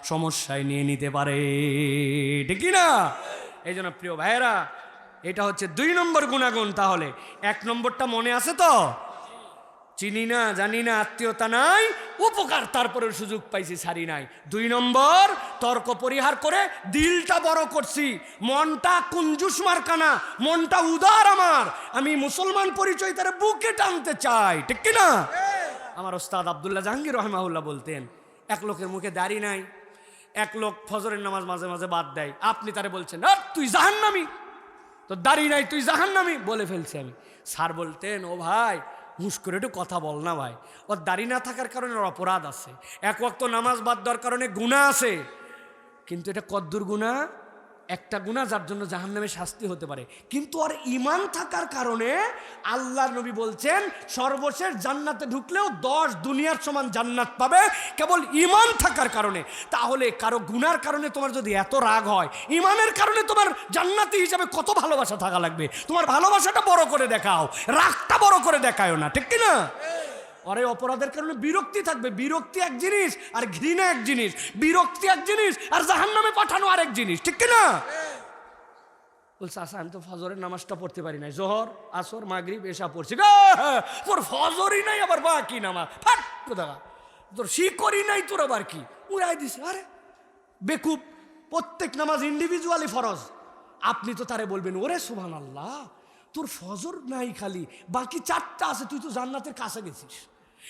সমস্যায় নিয়ে নিতে পারে, ঠিক না? এই জন্য প্রিয় ভাইয়েরা, এটা হচ্ছে 2 নম্বর গুণাগুণ। তাহলে 1 নম্বরটা মনে আছে তো? চিনি না, জানি না, আত্মীয়তা নাই, উপকার তারপরেও সুযোগ পাইছি, ছাড়ি নাই। 2 নম্বর, তর্ক পরিহার করে দিলটা বড় করছি, মনটা কুঞ্জুস মার্কানা, মনটা উদার আমার, আমি মুসলমান পরিচয় তারা বুকে টানতে চাই, ঠিক কিনা? আমার ওস্তাদ আব্দুল্লাহ জাহাঙ্গীর রহমাহুল্লাহ বলতেন, এক লোকের মুখে দাড়ি নাই, এক লোক ফজরের নামাজ মাঝে মাঝে বাদ দেয়, আপনি তারে বলছেন, তুই জাহান্নামী, তোর দাড়ি নাই, তুই জাহান্নামী, বলে ফেলছি আমি। স্যার বলতেন, ও ভাই হুশ করে একটু কথা বল না ভাই, ওর দাড়ি না থাকার কারণে ওর অপরাধ আছে, এক ওয়াক্ত নামাজ বাদ দেওয়ার কারণে গুনাহ আছে, কিন্তু এটা কদ্দুর গুনাহ? একটা গুনাহ যার জন্য জাহান্নামে শাস্তি হতে পারে, কিন্তু আর ঈমান থাকার কারণে আল্লাহর নবী বলছেন সর্বশেষ জান্নাতে ঢুকলেও 10 দুনিয়ার সমান জান্নাত পাবে, কেবল ঈমান থাকার কারণে। তাহলে কারো গুনার কারণে তোমার যদি এত রাগ হয়, ঈমানের কারণে তোমার জান্নাতি হিসাবে কত ভালোবাসা থাকা লাগবে। তোমার ভালোবাসাটা বড় করে দেখাও, রাগটা বড় করে দেখায়ও না, ঠিক কিনা? আরে অপরাধের কারণে বিরক্তি থাকবে, বিরক্তি এক জিনিস আর ঘৃণা এক জিনিস, বিরক্তি এক জিনিস আর জাহান্নামে পাঠানো আরেক জিনিস, ঠিক কিনা? বলছে আচ্ছা আমি তো ফজরের নামাজটা পড়তে পারি নাই, জোহর আসর মাগরিব এসা পড়ছি, তোর ফজরই নাই আবার বাকি নামাজ, ফাট কোথা তোর শিকরি নাই তোর আবার কি উড়াই দিছে। আরে বেকুব, প্রত্যেক নামাজ ইন্ডিভিজুয়ালি ফরজ। আপনি তো তারে বলবেন ওরে সুবহানাল্লাহ তোর ফজর নাই খালি বাকি 4টা আছে, তুই তো জান্নাতের কাছে গেছিস,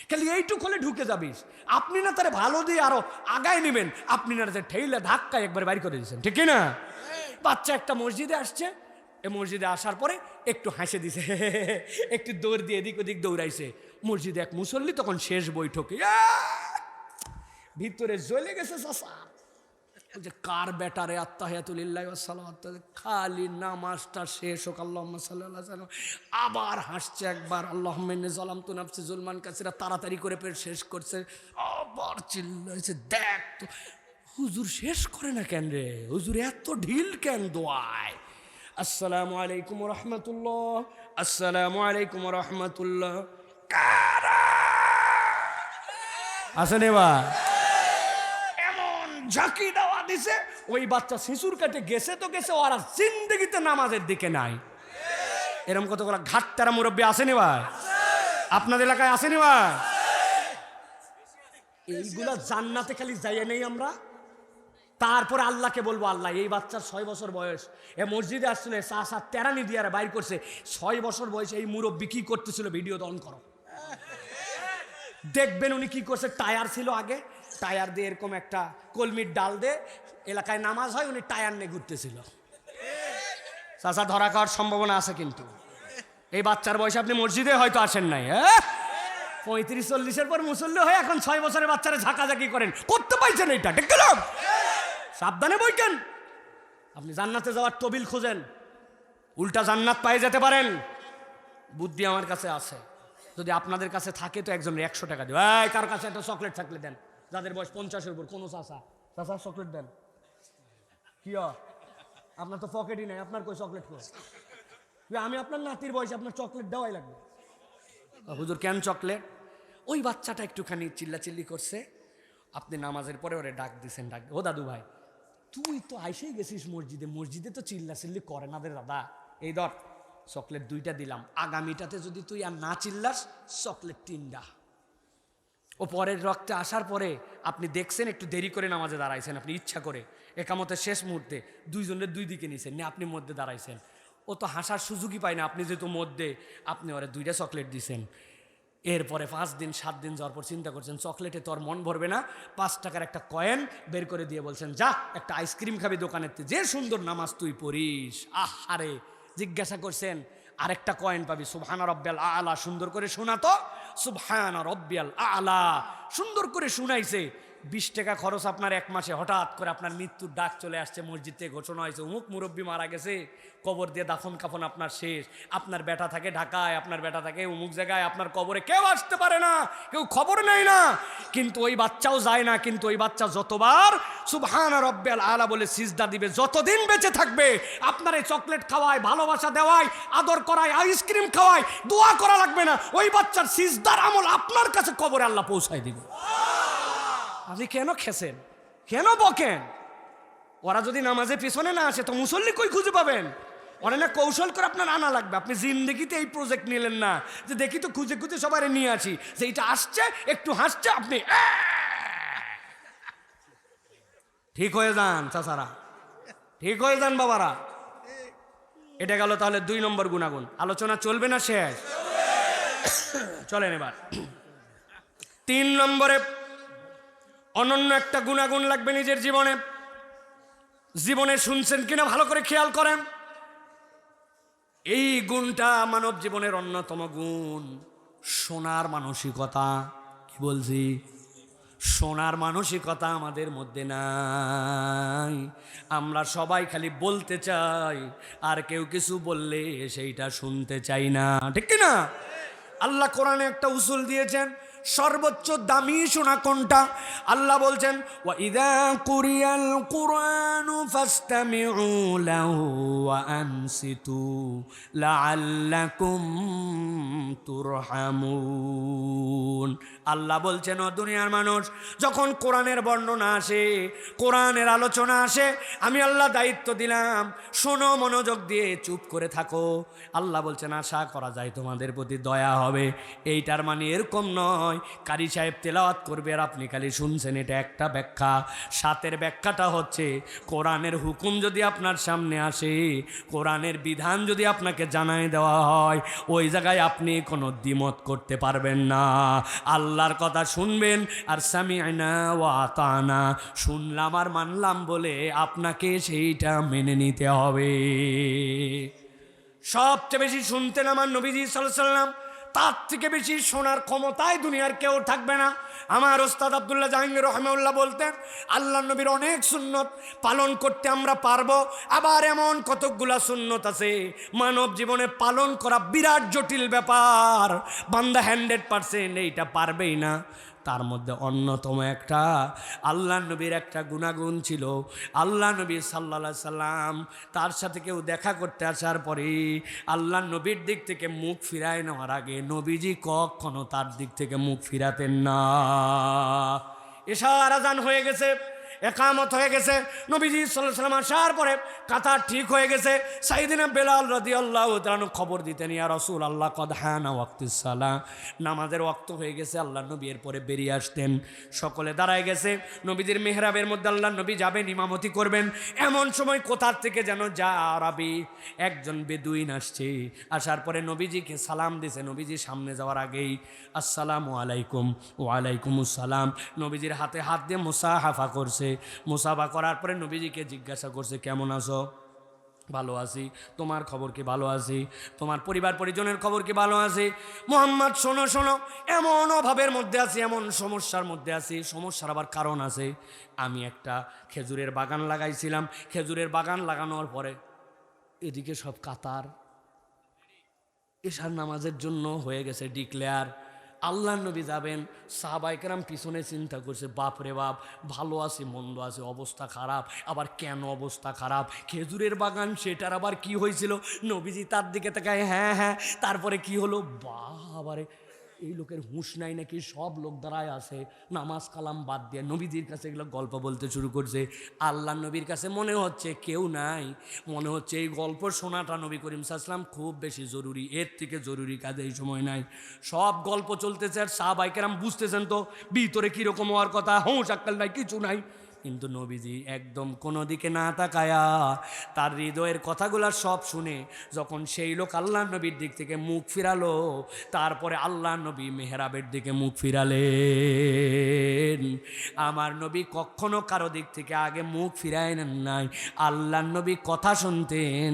খালি এইটুক হলে ঢুকে যাবিস। আপনি না তারে ভালো দিয়ে আরো আগায় নেবেন, আপনি না ঠেইলে ধাক্কায় একবার বাইর করে দিয়েছেন, ঠিক না? বাচ্চা একটা মসজিদে আসছে, এ মসজিদে আসার পরে একটু হাসে দিছে, একটু দৌড় দিয়ে এদিক ওদিক দৌড়াইছে। মসজিদে এক মুসল্লি তখন শেষ বৈঠকে ভিতরে জ্বলে গেছে চাচা, যে কার বেটারে আত্তাহিয়াতুলিল্লাহি ওয়াস সালাওয়াত, খালি নামাজটা শেষ হোক আল্লাহুম্মা সাল্লাল্লাহু আলাইহি ওয়াসাল্লাম, আবার হাসছে একবার আল্লাহুম্মা ইন্নী যালামতু নাফসি যুলমান কাসীরা, তাড়াতাড়ি করে পেট শেষ করছে, আবার চিল্লাইছে। দেখ তো হুজুর শেষ করে না কেন রে, হুজুর এত ঢিল কেন দোয়ায়? আসসালামু আলাইকুম ওয়া রাহমাতুল্লাহ, আসসালামু আলাইকুম ওয়া রাহমাতুল্লাহ, কারা আসেন এবার এমন ঝাঁকি দেওয়া দিছে, ওই বাচ্চা শিশুর কাটে গেছে তো গেছে, ওরা জিন্দগিতে নামাজের দিকে নাই। এরকম কতগুলো ঘাটতারা মুরব্বী আসেনি ভাই, আপনাদের এলাকায় আসেনি ভাই? এইগুলা জান্নাতে খালি যাইয়ে নেই আমরা, তারপরে আল্লাহকে বলবো আল্লাহ এই বাচ্চার 6 বছর বয়স, এ মসজিদে আসছিল চাষা তেরানি দিয়ে বাইর করছে, 6 বছর বয়সে এই মুরব্বী কি করতেছিল ভিডিও অন করো, দেখবেন উনি কি করছে। টায়ার ছিল আগে, টায়ার দিয়ে এরকম একটা কলমির ডাল দিয়ে এলাকায় নামাজ হয়, উনি টায়ার নিয়ে ঘুরতেছিল। চাচা ধরা খাওয়ার সম্ভাবনা আছে, কিন্তু এই বাচ্চার বয়সে আপনি মসজিদে হয়তো আসেন নাই, হ্যাঁ 35-40-এর পর মুসল্লি হয়ে এখন 6 বছরের বাচ্চারা ঝাঁকাঝাঁকি করেন, করতে পারছেন এইটা, ঠিক গেলাম? সাবধানে বইকেন, আপনি জান্নাতে যাওয়ার তবিল খুঁজেন, উল্টা জান্নাত পায়ে যেতে পারেন। বুদ্ধি আমার কাছে আছে, যদি আপনাদের কাছে থাকে তো একজনের 100 টাকা দেব। এই কার কাছে একটা চকলেট থাকলে দেন, যাদের বয়স 50-এর উপর, কোনো চাচা চকলেট দেন। কি আপনার তো পকেটই নাই, আপনার কই চকলেট কই? আমি আপনার নাতির বয়সে আপনার চকলেট দেওয়াই লাগবে। হুজুর কেন চকলেট? ওই বাচ্চাটা একটুখানি চিল্লাচিল্লি করছে, আপনি নামাজের পরে ওরে ডাক দিছেন, ডাক ও দাদু ভাই তুই তো আইসেই গেছিস মসজিদে, মসজিদে তো চিল্লাচিল্লি করে না রে দাদা, এই ধর চকলেট 2টা দিলাম, আগামীটাতে যদি তুই আর না চিল্লাস চকলেট 3টা। ও পরের রক্তে আসার পরে আপনি দেখছেন একটু দেরি করে নামাজে দাঁড়াইছেন, আপনি ইচ্ছা করে একামতের শেষ মুহূর্তে 2 জনের 2 দিকে নিছেন, নিয়ে আপনি মধ্যে দাঁড়াইছেন, ও তো হাসার সুযোগই পায় না, আপনি যেহেতু মধ্যে, আপনি ওরে 2টা চকলেট দিছেন। এরপরে 5 দিন 7 দিন যাওয়ার পর চিন্তা করছেন চকলেটে তোর মন ভরবে না, 5 টাকার একটা কয়েন বের করে দিয়ে বলছেন যা একটা আইসক্রিম খাবি দোকানের, যে সুন্দর নামাজ তুই পড়িস, আহারে। জিজ্ঞাসা করছেন আরেকটা কয়েন পাবি, সুবহানা রব্বিয়াল আলা, সুন্দর করে শোনা তো, সুবহানা রব্বিয়াল আলা, সুন্দর করে শুনাইছে। 20 টাকা খরচ আপনার 1 মাসে, হঠাৎ করে আপনার মৃত্যুর ডাক চলে আসছে, মসজিদ থেকে ঘোষণা হয়েছে অমুক মুরব্বী মারা গেছে, কবর দিয়ে দাফন কাফন আপনার শেষ, আপনার বেটা থাকে ঢাকায়, আপনার বেটা থাকে অমুক জায়গায়, আপনার কবরে কেউ আসতে পারে না, কেউ খবর নেয় না, কিন্তু ওই বাচ্চাও যায় না, কিন্তু ওই বাচ্চা যতবার সুবহানা রব্বিয়াল আলা বলে সিজদা দিবে, যতদিন বেঁচে থাকবে আপনার এই চকলেট খাওয়ায়, ভালোবাসা দেওয়ায়, আদর করায়, আইসক্রিম খাওয়ায়, দোয়া করা লাগবে না, ওই বাচ্চার সিজদার আমল আপনার কাছে কবরে আল্লাহ পৌঁছায় দিবে। আপনি কেন খেছেন, কেন বকেন? ওরা যদি নামাজের পিছনে না আসে তো মুসল্লি কই খুঁজে পাবেন? ওরা না কৌশল করে আপনার আনা লাগবে। আপনি জিন্দেগিতে এই প্রজেক্ট নিলেন না যে দেখি তো খুঁজে খুঁজে সবাই নিয়ে আসি, যে এটা আসছে একটু হাসছে, আপনি ঠিক হয়ে যান চাচারা, ঠিক হয়ে যান বাবারা। এটা গেল তাহলে 2 নম্বর গুণাগুণ। আলোচনা চলবে না শেষ? চলেন এবার 3 নম্বরে অনন্য একটা গুণাগুণ লাগবে নিজের জীবনে। জীবনে শুনছেন কিনা ভালো করে খেয়াল করেন, এই গুণটা মানব জীবনের অন্যতম গুণ, শোনার মানসিকতা। কি বলছি? শোনার মানসিকতা আমাদের মধ্যে নাই। আমরা সবাই খালি বলতে চাই, আর কেউ কিছু বললে সেইটা শুনতে চাই না, ঠিক কিনা? আল্লাহ কোরআনে একটা উসুল দিয়েছেন, সর্বোচ্চ দামি সোনা কোনটা? আল্লাহ বলছেন ওয়া ইযা কুরিয়াল কুরআনু ফাসতামিউ লাহু ওয়া আনসিতু লাআল্লাকুম তুরহামুন। আল্লাহ বলছেন ও দুনিয়ার মানুষ, যখন কোরআনের বর্ণনা আসে, কোরআনের আলোচনা আসে, আমি আল্লাহ দায়িত্ব দিলাম, শোনো মনোযোগ দিয়ে, চুপ করে থাকো। আল্লাহ বলছেন আশা করা যায় তোমাদের প্রতি দয়া হবে। এইটার মানে এরকম নয় কারি সাহেব তেলাওয়াত করবে আর আপনি খালি শুনছেন, এটা একটা ব্যাখ্যা। সাথের ব্যাখ্যাটা হচ্ছে কোরআনের হুকুম যদি আপনার সামনে আসে, কোরআনের বিধান যদি আপনাকে জানাই দেওয়া হয়, ওই জায়গায় আপনি কোনো দ্বিমত করতে পারবেন না। আল্লাহর কথা শুনবেন আর সামি'না ওয়া আতানা, শুনলাম আর মানলাম বলে আপনাকে সেইটা মেনে নিতে হবে। সবচেয়ে বেশি শুনতেন আমার নবীজি সাল্লাল্লাহু আলাইহি ওয়াসাল্লাম, তার থেকে বেশি শোনার ক্ষমতায় দুনিয়ার কেউ থাকবে না। আমার ওস্তাদ আব্দুল্লাহ জাহাঙ্গীর রহমাউল্লাহ বলতেন, আল্লাহ নবীর অনেক সুন্নত পালন করতে আমরা পারবো, আবার এমন কতকগুলা সুন্নত আছে মানব জীবনে পালন করা বিরাট জটিল ব্যাপার, বান্দা 100% এইটা পারবেই না। তার মধ্যে অন্যতম একটা আল্লাহ নবীর একটা গুণাগুণ ছিল। আল্লাহ নবী সাল্লাল্লাহু আলাইহি সাল্লাম তার সাথে কেউ দেখা করতে আসার পরে আল্লাহ নবীর দিক থেকে মুখ ফিরায় নেওয়ার আগে নবীজি কখনো তার দিক থেকে মুখ ফিরাতেন না। এশার আজান হয়ে গেছে, একামত হয়ে গেছে, নবীজি সাল্লাল্লাহু আলাইহি সাল্লাম আসার পরে কাতার ঠিক হয়ে গেছে, সাইয়েদিনা বেলাল রাদিয়াল্লাহু তাআলা খবর দিতেন, ইয়া রাসূলুল্লাহ কদ হানা ওয়াক্তিস সালাহ, নামাজের ওয়াক্ত হয়ে গেছে। আল্লাহ নবী এর পরে বেরিয়ে আসতেন, সকলে দাঁড়ায় গেছে, নবীজির মেহরাবের মধ্যে আল্লাহ নবী যাবেন, ইমামতি করবেন। এমন সময় কোথার থেকে যেন যা আরবি একজন বেদুইন আসছে, আসার পরে নবীজিকে সালাম দিছে। নবীজি সামনে যাওয়ার আগেই আসসালামু আলাইকুম, ওয়ালাইকুমুস সালাম, নবীজির হাতে হাত দিয়ে মুসাহাফা করছে। মুসাফা করার পরে নবীজিকে জিজ্ঞাসা করছে, কেমন আছো? ভালো আছি। তোমার খবর কি? ভালো আছি। তোমার পরিবার পরিজনের খবর কি? ভালো আছি। মুহাম্মদ শোনো শোনো, এমন অভাবের মধ্যে আছি, এমন সমস্যার মধ্যে আছি, সমস্যার আবার কারণ আছে। আমি একটা খেজুরের বাগান লাগাইছিলাম, খেজুরের বাগান লাগানোর পরে এদিকে সব কাতার, এশার নামাজের জন্য হয়ে গেছে ডিক্লেয়ার। আল্লাহ নবী যাবেন, সাহাবায়ে কেরাম পিছনে চিন্তা করছে, বাপ রে বাপ, ভালো আছে মন্দ আছে, অবস্থা খারাপ। আবার কেন অবস্থা খারাপ? খেজুরের বাগান, সেটার আবার কি হয়েছিল? নবীজি তার দিকে তাকায়, হ্যাঁ হ্যাঁ, তারপরে কি হলো? বাবারে, এই লোকের হুঁশ নাই নাকি? সব লোক দাঁড়ায় আছে, নামাজ কালাম বাদ দিয়ে নবীজির কাছে এগুলো গল্প বলতে শুরু করছে। আল্লাহ নবীর কাছে মনে হচ্ছে কেউ নাই, মনে হচ্ছে এই গল্প শোনাটা নবী করিম সাল্লাল্লাহু আলাইহি ওয়াসাল্লাম খুব বেশি জরুরি, এর থেকে জরুরি কাজে এই সময় নাই। সব গল্প চলতেছে আর সাহাবায়ে কেরাম বুঝতেছেন তো ভিতরে কীরকম হওয়ার কথা, হুঁশ আক্কেল নাই, কিছু নাই। কিন্তু নবীজি একদম কোনো দিকে না তাকায়া তার হৃদয়ের কথাগুলা সব শুনে যখন সেই লোক আল্লাহ নবীর দিক থেকে মুখ ফিরালো, তারপরে আল্লাহ নবী মেহরাবের দিকে মুখ ফিরালেন। আমার নবী কখনো কারো দিক থেকে আগে মুখ ফিরায় নেন নাই। আল্লাহ নবী কথা শুনতেন,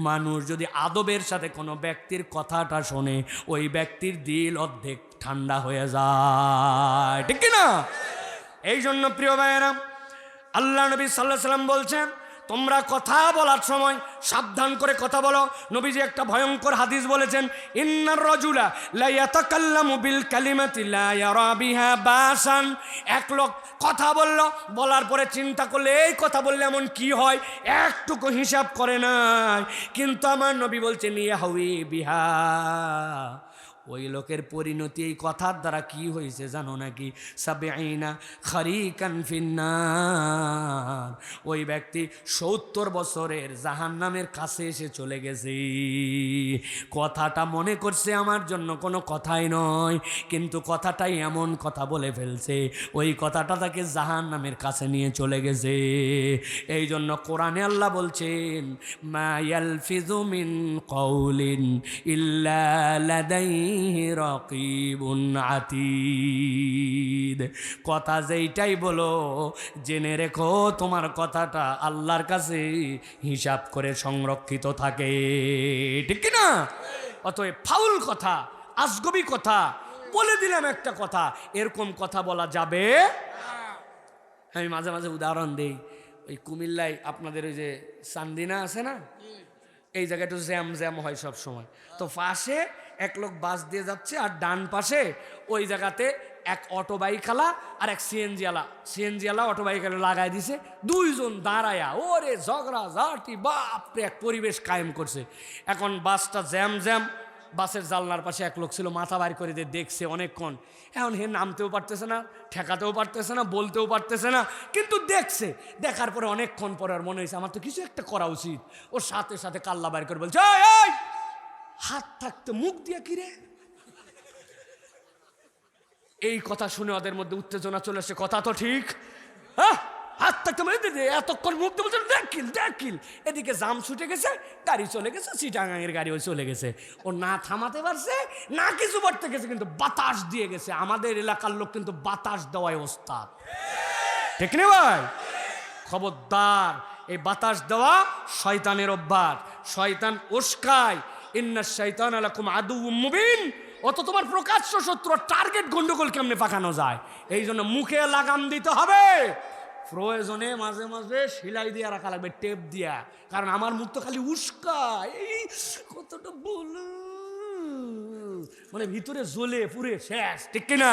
মানুষ যদি আদবের সাথে কোনো ব্যক্তির কথাটা শোনে, ওই ব্যক্তির দিল অর্ধেক ঠান্ডা হয়ে যায়, ঠিক না? এই জন্য প্রিয় ভাইয়েরা, আল্লাহ নবী সাল্লাল্লাহু আলাইহি সাল্লাম বলছেন, তোমরা কথা বলার সময় সাবধান করে কথা বলো। নবীজি একটা ভয়ঙ্কর হাদিস বলেছেন, ইন্নার রাজুলা লা ইয়াতাকাল্লামু বিল কালিমাতি লা ইয়ারা বিহা বাসান। এক লোক কথা বলল, বলার পরে চিন্তা করলে এই কথা বললে এমন কি হয়, একটুকু হিসাব করে নাই। কিন্তু আমার নবী বলছেন, ইয়াহউই বিহা, ওই লোকের পরিণতি এই কথার দ্বারা কি হয়েছে জানো নাকি? সাবিঈনা খারিকান ফিন্নার, ওই ব্যক্তি 70 বছরের জাহান্নামের কাছে এসে চলে গেছে। কথাটা মনে করছে আমার জন্য কোনো কথাই নয়, কিন্তু কথাটাই এমন কথা বলে ফেলছে, ওই কথাটা তাকে জাহান্নামের কাছে নিয়ে চলে গেছে। এই জন্য কোরআনে আল্লাহ বলছেন, মা ইয়ালফিযু মিন কওলিন ইল্লা লাদাইহি রাকিবুন আতীদ। কথা যেইটাই বলো জেনে রেখো তোমার কথাটা আল্লাহর কাছে হিসাব করে সংরক্ষিত থাকে, ঠিক না? অতএব ফাউল কথা, আজগবি কথা, বলে দিলাম একটা কথা, এরকম কথা বলা যাবে। আমি মাঝে মাঝে উদাহরণ দেই, ওই কুমিল্লায় আপনাদের ওই যে চান্দিনা আছে না, এই জায়গাটা জ্যাম জ্যাম হয় সব সময়। তো পাশে এক লোক বাস দিয়ে যাচ্ছে আর ডান পাশে ওই জায়গাতে এক অটো বাইকালা আর এক সিএনজিওয়ালা অটো বাইকালা লাগাই দিছে, দুইজন দাঁড়ায়া ওরে ঝগড়া ঝাঁটি বাপরে এক পরিবেশ কায়েম করছে। এখন বাসটা জ্যাম, বাসের জানলার পাশে এক লোক ছিল, মাথা বাইর করে দিয়ে দেখছে অনেকক্ষণ। এখন হে নামতেও পারতেছে না, ঠেকাতেও পারতেছে না, বলতেও পারতেছে না, কিন্তু দেখছে। দেখার পরে অনেকক্ষণ পরে আর মনে হয়েছে আমার তো কিছু একটা করা উচিত। ওর সাথে সাথে কাল্লা বাইর করে বলছে, এই হাত থাকতে মুখ দিয়ে কি রে? এই কথা শুনে ওদের মধ্যে উত্তেজনা চলে আসে, কথা তো ঠিক, হাত থাকতে এতক্ষণ মুখ দিয়ে বলছে দেখিল। এদিকে জাম ছুটে গেছে, গাড়ি চলে গেছে, চিটাগাঙের গাড়ি ওই চলে গেছে। ও না থামাতে পারছে না কিছু করতে গেছে, কিন্তু বাতাস দিয়ে গেছে। আমাদের এলাকার লোক কিন্তু বাতাস দেওয়ায় ওস্তাদ, ঠিক না ভাই? খবরদার, এই বাতাস দেওয়া শয়তানের অভ্যাস, শয়তান উস্কায়। ইন্না শাইতান লাকুম আদুউম মুবিন, অত তোমার প্রকাশ্য শত্রু, টার্গেট গন্ডগোল কেমনে পাকানো যায়। এই জন্য মুখে লাগাম দিতে হবে, প্রয়োজনে মাঝে মাঝে সেলাই দিয়ে রাখা লাগবে, টেপ দিয়া। কারণ আমার মুখ তো খালি উস্কায়, এই কতটা বলু মানে ভিতরে জ্বলে পুরে শেষ, ঠিক কিনা?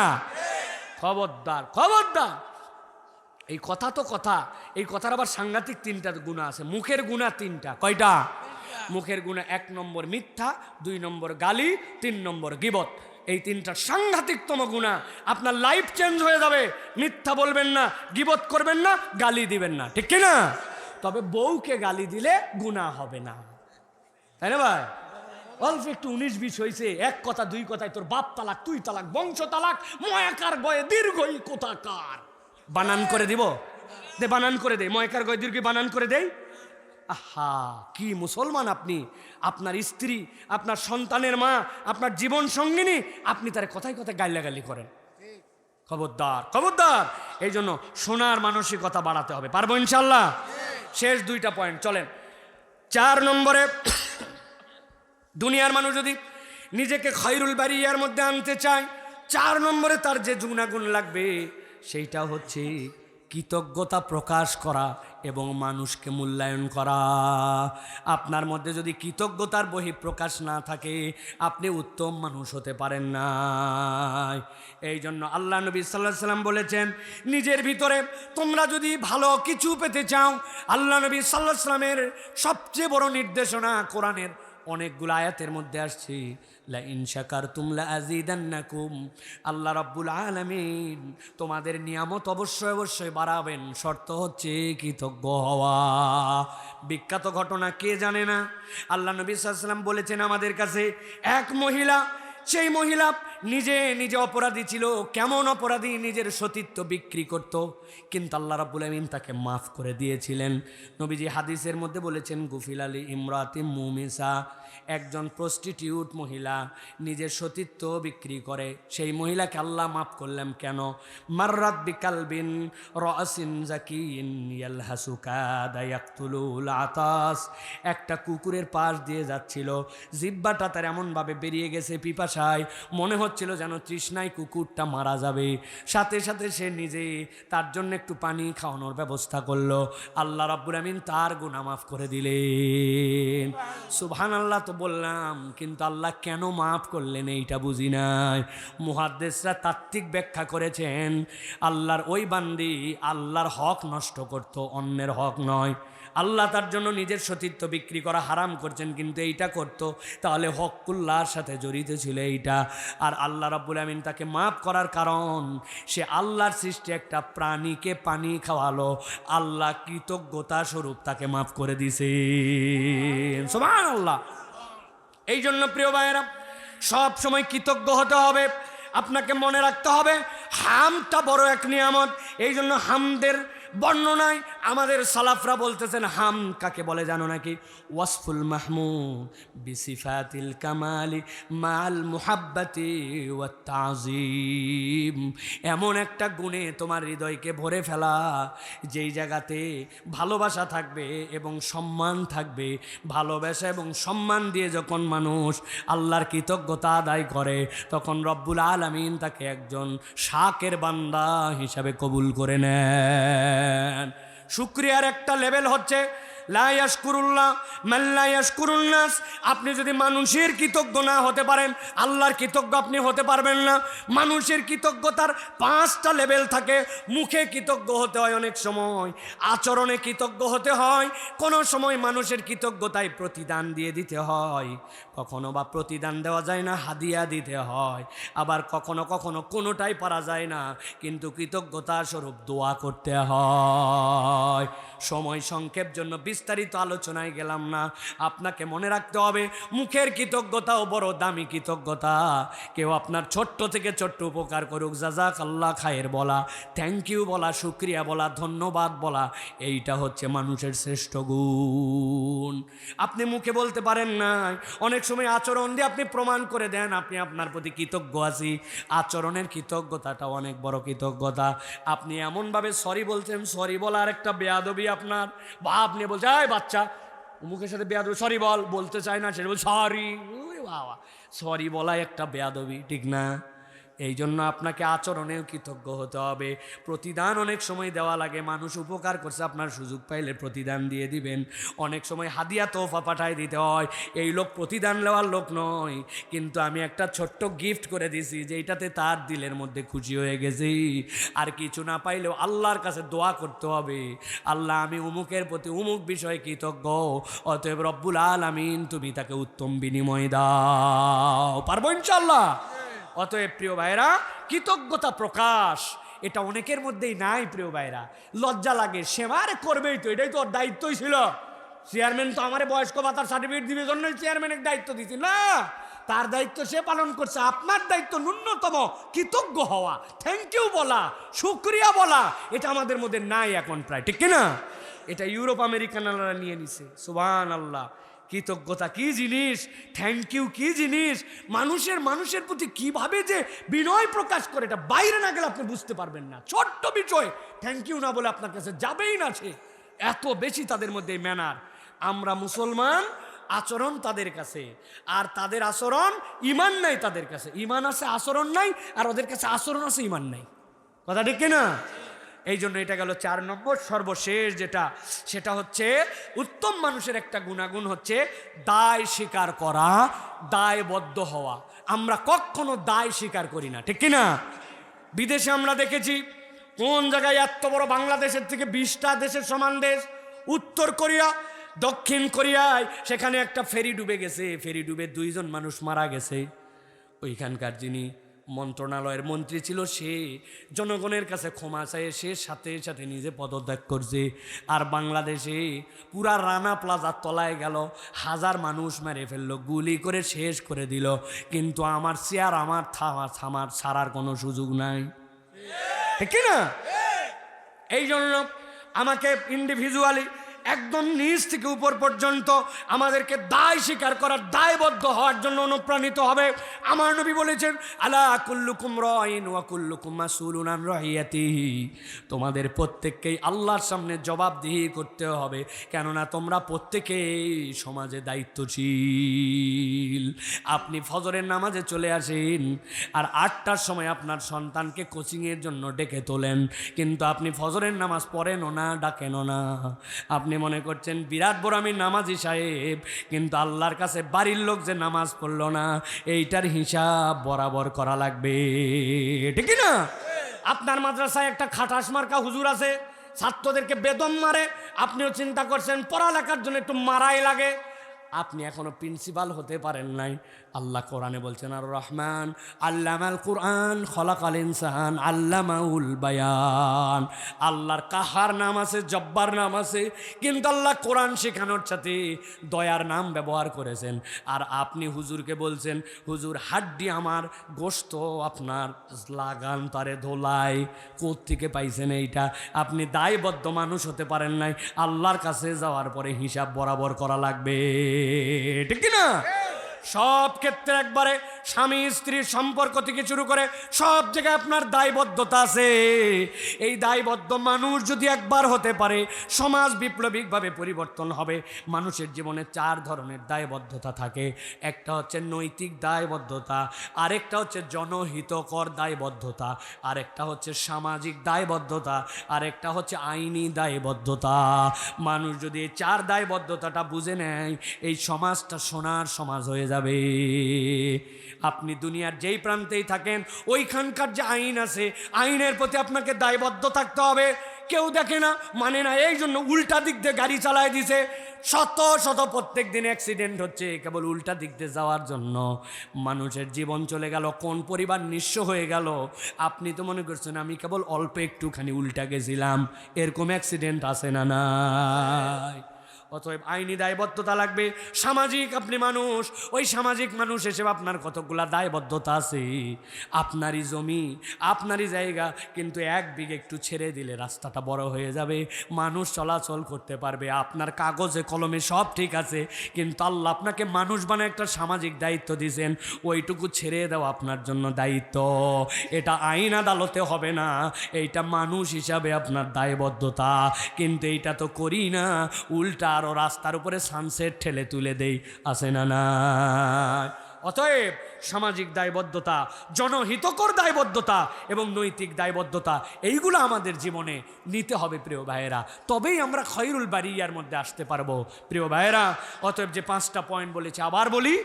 খবরদার, এই কথা তো কথা, এই কথার আবার সাংঘাতিক তিনটা গুণা আছে। মুখের গুণা তিনটা। কয়টা? মুখের গুণা: 1 নম্বর মিথ্যা, 2 নম্বর গালি, 3 নম্বর গীবত। এই তিনটা সাংঘাতিকতম গুণা। আপনার লাইফ চেঞ্জ হয়ে যাবে। মিথ্যা বলবেন না, গীবত করবেন না, গালি দিবেন না, ঠিক কিনা? তবে বউকে গালি দিলে গুণা হবে না, তাই না ভাই? অল্প একটু 19-20 হয়েছে, এক কথা 2 কথায় তোর বাপ তালাক, তুই তালাক, বংশ তালাক, ময়াকার গয়ে দীর্ঘই কোথাকার। বানান করে দিব, দে বানান করে দে, ময়কার গয় দীর্ঘ বানান করে দেই। আহা, কি মুসলমান আপনি! আপনার স্ত্রী, আপনার সন্তানের মা, আপনার জীবন সঙ্গিনী, আপনি তার কথায় কথায় গাইলাগালি করেন। খবরদার। এই জন্য শোনার মানসিকতা বাড়াতে হবে। পারবো ইনশাল্লাহ? শেষ 2টা পয়েন্ট চলেন। 4 নম্বরে, দুনিয়ার মানুষ যদি নিজেকে খৈরুল বারিয়ার মধ্যে আনতে চায়, 4 নম্বরে তার যে গুণাগুণ লাগবে সেইটা হচ্ছে কৃতজ্ঞতা প্রকাশ করা এবং মানুষকে মূল্যায়ন করা। আপনার মধ্যে যদি কৃতজ্ঞতার বহিঃপ্রকাশ না থাকে, আপনি উত্তম মানুষ হতে পারেন না। এই জন্য আল্লাহ নবী সাল্লাল্লাহু আলাইহি সাল্লাম বলেছেন, নিজের ভিতরে তোমরা যদি ভালো কিছু পেতে চাও, আল্লাহ নবী সাল্লাল্লাহু আলাইহি সাল্লামের সবচেয়ে বড় নির্দেশনা কোরআনের অনেকগুলো আয়াতের মধ্যে আসছে, লা ইন শাকারতুম লা আযীদান্নাকুম। আল্লাহ রাব্বুল আলামিন তোমাদের নিয়ামত অবশ্যই বাড়াবেন, শর্ত হচ্ছে কৃতজ্ঞ হওয়া। বিখ্যাত ঘটনা কে জানে না? আল্লাহ নবী সাল্লাল্লাহু আলাইহি সাল্লাম বলেছেন আমাদের কাছে, এক মহিলা, সেই মহিলা নিজে অপরাধী ছিল। কেমন অপরাধী? নিজের সতীত্ব বিক্রি করত, কিন্তু আল্লাহ রাব্বুল আমিন তাকে মাফ করে দিয়েছিলেন। নবীজি হাদিসের মধ্যে বলেছেন, গুফিল আলী ইমরাতি মুমিসা, একজন প্রস্টিটিউট মহিলা নিজের সতীত্ব বিক্রি করে, সেই মহিলাকে আল্লাহ মাফ করলেন। কেন? মাররাত বিকালবিন রাসিন জাকিন ইয়ালহাসু কাদা ইয়াকতুলুল আতাস, একটা কুকুরের পাশ দিয়ে যাচ্ছিল, জিহ্বাটা তার এমনভাবে বেরিয়ে গেছে পিপাসায়, মনে হচ্ছিল যেন তৃষ্ণায় কুকুরটা মারা যাবে। সাথে সাথে সে নিজে তার জন্য একটু পানি খাওয়ানোর ব্যবস্থা করলো। আল্লাহ রাব্বুল আমিন তার গুনাহ মাফ করে দিলেন। সুবহানাল্লাহ তো বললাম, কিন্তু আল্লাহ কেন মাফ করলেন এইটা বুঝি নাই। মুহাদ্দিসরা তাত্ত্বিক ব্যাখ্যা করেছেন, আল্লাহর ওই বান্দি আল্লাহর হক নষ্ট করত, অন্যের হক নয়। আল্লাহ তার জন্য নিজের সতীত্ব বিক্রি করা হারাম করছেন, কিন্তু এইটা করত, তাহলে হকুল্লাহর সাথে জড়িত ছিল এইটা। আর আল্লাহ রাব্বুল আমিন তাকে মাফ করার কারণ, সে আল্লাহর সৃষ্টি একটা প্রাণীকে পানি খাওয়ালো, আল্লাহ কৃতজ্ঞতা স্বরূপ তাকে মাফ করে দিছে। সুবহানাল্লাহ। এই জন্য প্রিয় ভাইয়েরা, সব সময় কৃতজ্ঞ হতে হবে। আপনাকে মনে রাখতে হবে হামটা বড় এক নিয়ামত। এই জন্য হামদের বর্ণনায় আমাদের সালাফরা বলতেছেন, হাম কাকে বলে জানো নাকি? ওয়াসফুল মাহমুদ বিসিফাতিল কামালি মাল মুহাব্বাতি ওয়াত তাযীম, এমন একটা গুণে তোমার হৃদয়কে ভরে ফেলা যেই জায়গাতে ভালোবাসা থাকবে এবং সম্মান থাকবে। ভালোবাসা এবং সম্মান দিয়ে যখন মানুষ আল্লাহর কৃতজ্ঞতা আদায় করে, তখন রব্বুল আলামিন তাকে একজন শাকের বান্দা হিসাবে কবুল করে নেন। শুকরিয়ার একটা লেভেল হচ্ছে লা ইয়াশকুরুল্লাহ মান লা ইয়াশকুরুন নাস। আপনি যদি মানুষের কৃতজ্ঞ না হতে পারেন, আল্লাহর কৃতজ্ঞ আপনি হতে পারবেন না। মানুষের কৃতজ্ঞতার 5টা লেভেল থাকে। মুখে কৃতজ্ঞ হতে হয়, অনেক সময় আচরণে কৃতজ্ঞ হতে হয়, কোনো সময় মানুষের কৃতজ্ঞতায় প্রতিদান দিয়ে দিতে হয়, কখনো বা প্রতিদান দেওয়া যায় না, হাদিয়া দিতে হয়, আবার কখনো কখনো কোনোটাই পারা যায় না, কিন্তু কৃতজ্ঞতা স্বরূপ দোয়া করতে হয়। সময় সংক্ষেপ জন্য বিস্তারিত আলোচনায় গেলাম না। আপনাকে মনে রাখতে হবে মুখের কৃতজ্ঞতাও বড় দামি কৃতজ্ঞতা। কেউ আপনার ছোট্ট থেকে ছোট্ট উপকার করুক, জাযাকাল্লাহ খায়ের বলা, থ্যাংক ইউ বলা, শুকরিয়া বলা, ধন্যবাদ বলা, এইটা হচ্ছে মানুষের শ্রেষ্ঠ গুণ। আপনি মুখে বলতে পারেন না, অনেক সময় আচরণ দিয়ে আপনি প্রমাণ করে দেন আপনি আপনার প্রতি কৃতজ্ঞ আছি। আচরণের কৃতজ্ঞতাটা অনেক বড় কৃতজ্ঞতা। আপনি এমনভাবে সরি বলছেন, সরি বলার একটা বেয়াদবি আপনার, বা আপনি বলছেন এই বাচ্চা মুখের সাথে বেয়াদবি, সরি বল, বলতে চায় না, সেটা বল সরি। বাবা, সরি বলা একটা বেয়াদবি, ঠিক না? এই জন্য আপনাকে আচরণেও কৃতজ্ঞ হতে হবে। প্রতিদান অনেক সময় দেওয়া লাগে, মানুষ উপকার করছে, আপনার সুযোগ পাইলে প্রতিদান দিয়ে দিবেন। অনেক সময় হাদিয়া তোহফা পাঠায় দিতে হয়, এই লোক প্রতিদান নেওয়ার লোক নয়, কিন্তু আমি একটা ছোট্ট গিফট করে দিছি যেইটাতে তার দিলের মধ্যে খুশি হয়ে গেছি। আর কিছু না পাইলেও আল্লাহর কাছে দোয়া করতে হবে, আল্লাহ আমি উমুকের প্রতি উমুক বিষয়ে কৃতজ্ঞ, অতএব রব্বুল আলামিন তুমি তাকে উত্তম বিনিময় দাও। পারবো ইনশাআল্লাহ? অতএব প্রিয় ভাইরা, কৃতজ্ঞতা প্রকাশ এটা অনেকের মধ্যেই নাই। প্রিয় ভাইরা, লজ্জা লাগে, সেবারে করবেই তো, এটাই তো ওর দায়িত্বই ছিল। চেয়ারম্যান তো আমার বয়স্ক ভাতার সার্টিফিকেট দিবে জন্যই চেয়ারম্যানের দায়িত্ব দিচ্ছি না, তার দায়িত্ব সে পালন করছে। আপনার দায়িত্ব ন্যূনতম কৃতজ্ঞ হওয়া, থ্যাংক ইউ বলা, শুকরিয়া বলা, এটা আমাদের মধ্যে নাই এখন প্রায়, ঠিক কিনা? এটা ইউরোপ আমেরিকানরা নিয়ে নিছে। সুবহানাল্লাহ। কৃতজ্ঞতা কি জিনিস, থ্যাংক ইউ কি জিনিস, মানুষের প্রতি কিভাবে যে বিনয় প্রকাশ করে, এটা বাইরে না গেলে আপনি বুঝতে পারবেন না। ছোট্ট বিষয় থ্যাংক ইউ না বলে আপনার কাছে যাবেই না সে, এত বেশি তাদের মধ্যে ম্যানার। আমরা মুসলমান, আচরণ তাদের কাছে, আর তাদের আচরণ, ইমান নাই তাদের কাছে, ইমান আছে আচরণ নাই, আর ওদের কাছে আচরণ আছে ইমান নাই। কথা ঠিক কিনা? এই জন্য এটা গেল 4 নম্বর, সর্বশেষ যেটা, সেটা হচ্ছে উত্তম মানুষের একটা গুণাগুণ হচ্ছে দায় স্বীকার করা, দায়বদ্ধ হওয়া। আমরা কখনো দায় স্বীকার করি না, ঠিক কিনা? বিদেশে আমরা দেখেছি কোন জায়গায় এত বড়, বাংলাদেশের থেকে 20টা দেশের সমান দেশ, উত্তর কোরিয়া, দক্ষিণ কোরিয়ায়, সেখানে একটা ফেরি ডুবে গেছে, ফেরি ডুবে 2 জন মানুষ মারা গেছে। ওইখানকার যিনি মন্ত্রণালয়ের মন্ত্রী ছিল, সে জনগণের কাছে ক্ষমা চায়, সে সাথে সাথে নিজে পদত্যাগ করছে। আর বাংলাদেশে পুরা রানা প্লাজার তলায় গেল, 1000 মানুষ মেরে ফেললো, গুলি করে শেষ করে দিল, কিন্তু আমার চেয়ার আমার থামার ছাড়ার কোনো সুযোগ নাই, ঠিক না? এই জন্য আমাকে ইন্ডিভিজুয়ালি একদম নিচ থেকে উপর পর্যন্ত আমাদেরকে দায় স্বীকার করার, দায়বদ্ধ হওয়ার জন্য অনুপ্রাণিত হবে। আমার নবী বলেছেন, আলা কুল্লুকুম রাইন ওয়া কুল্লুকুম মাসউলুন আন রাইয়াতিহি, তোমাদের প্রত্যেককেই আল্লাহর সামনে জবাবদিহি করতে হবে, কেননা তোমরা প্রত্যেকেই সমাজে দায়িত্বশীল। আপনি ফজরের নামাজে চলে আসেন, আর 8টার সময় আপনার সন্তানকে কোচিংয়ের জন্য ডেকে তোলেন, কিন্তু আপনি ফজরের নামাজ পড়েনও না, ডাকেনও না। আপনি মনে করছেন বিরাট বড় আমি নামাজি সাহেব, কিন্তু আল্লাহর কাছে বাড়ির লোক যে নামাজ পড়লো না, এইটার হিসাব বরাবর করা লাগবে, ঠিক না? আপনার মাদ্রাসায় একটা খাটাস মার্কা হুজুর আছে, ছাত্রদেরকে বেদম মারে, আপনিও চিন্তা করছেন পড়ালেখার জন্য একটু মারাই লাগে। আপনি এখনো প্রিন্সিপাল হতে পারেন নাই। আল্লাহ কোরআনে বলছেন, আর রহমান আল্লামাল কুরআন খলাকাল ইনসান আল্লামাউল বায়ান। আল্লাহর কাহার নাম আছে, জব্বার নাম আছে, কিন্তু আল্লাহ কোরআন শেখানোর সাথে দয়ার নাম ব্যবহার করেছেন। আর আপনি হুজুরকে বলছেন, হুজুর হাড্ডি আমার, গোশত আপনার, লাগান তারে ধোলাই, কোত্থেকে পাইছেন এইটা? আপনি দায়বদ্ধ মানুষ হতে পারেন নাই। আল্লাহর কাছে যাওয়ার পরে হিসাব বরাবর করা লাগবে, ঠিক না? সব ক্ষেত্রে একবারে স্বামী স্ত্রীর সম্পর্ক থেকে শুরু করে সব জায়গায় আপনার দায়বদ্ধতা আছে। এই দায়বদ্ধ মানুষ যদি একবার হতে পারে, সমাজ বিপ্লবিকভাবে পরিবর্তন হবে। মানুষের জীবনে 4 ধরনের দায়বদ্ধতা থাকে। একটা হচ্ছে নৈতিক দায়বদ্ধতা, আরেকটা হচ্ছে জনহিতকর দায়বদ্ধতা, আরেকটা হচ্ছে সামাজিক দায়বদ্ধতা, আরেকটা হচ্ছে আইনি দায়বদ্ধতা। মানুষ যদি এই 4 দায়বদ্ধতাটা বুঝে নেয়, এই সমাজটা সোনার সমাজ হয়ে যাবে। আপনি দুনিয়ার যেই প্রান্তেই থাকেন, ওইখানকার যে আইন আছে, আইনের প্রতি আপনাকে দায়বদ্ধ থাকতে হবে। কেউ দেখে না, মানে না, এই জন্য উল্টা দিক দিয়ে গাড়ি চালায় দিছে। শত শত প্রত্যেক দিন অ্যাক্সিডেন্ট হচ্ছে কেবল উল্টা দিক দিয়ে যাওয়ার জন্য। মানুষের জীবন চলে গেল, কোন পরিবার নিঃস্ব হয়ে গেল। আপনি তো মনে করছেন আমি কেবল অল্প একটুখানি উল্টা গেছিলাম, এরকম অ্যাক্সিডেন্ট আছে না নাই? অতএব আইনি দায়বদ্ধতা লাগবে। সামাজিক আপনি মানুষ, ওই সামাজিক মানুষ হিসেবে আপনার কতগুলা দায়বদ্ধতা আছে। আপনারই জমি, আপনারই জায়গা, কিন্তু 1 বিঘে একটু ছেড়ে দিলে রাস্তাটা বড় হয়ে যাবে, মানুষ চলাচল করতে পারবে। আপনার কাগজে কলমে সব ঠিক আছে, কিন্তু আল্লাহ আপনাকে মানুষ বানায় একটা সামাজিক দায়িত্ব দিয়েছেন, ওইটুকু ছেড়ে দেওয়া আপনার জন্য দায়িত্ব। এটা আইন আদালতে হবে না, এইটা মানুষ হিসাবে আপনার দায়বদ্ধতা। কিন্তু এইটা তো করি না, উল্টা আরো রাস্তার উপরে সানসেট ঠেলে তুলে দেই, আছে না না? অতএব সামাজিক দায়বদ্ধতা, জনহিতকর দায়বদ্ধতা এবং নৈতিক দায়বদ্ধতা, এইগুলো আমাদের জীবনে নিতে হবে প্রিয় ভাইয়েরা, তবেই আমরা খয়রুল বারিয়ার মধ্যে আসতে পারবো প্রিয় ভাইয়েরা। অতএব যে 5টা পয়েন্ট বলেছি, আবার বলি,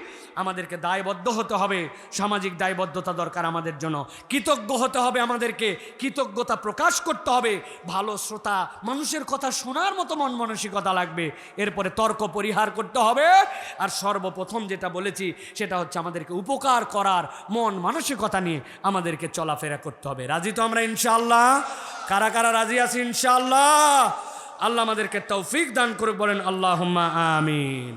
আমাদেরকে দায়বদ্ধ হতে হবে, সামাজিক দায়বদ্ধতা দরকার আমাদের জন্য। কৃতজ্ঞ হতে হবে, আমাদেরকে কৃতজ্ঞতা প্রকাশ করতে হবে। ভালো শ্রোতা, মানুষের কথা শোনার মতো মন মানসিকতা লাগবে। এরপরে তর্ক পরিহার করতে হবে। আর সর্বপ্রথম যেটা বলেছি সেটা হচ্ছে আমাদেরকে উপকার করার মন মানসিকতা নিয়ে আমাদেরকে চলাফেরা করতে হবে। রাজি তো আমরা ইনশাআল্লাহ? কারা কারা রাজি আছি ইনশাআল্লাহ? আল্লাহ আমাদেরকে তৌফিক দান করুক, বলেন আল্লাহুম্মা আমিন।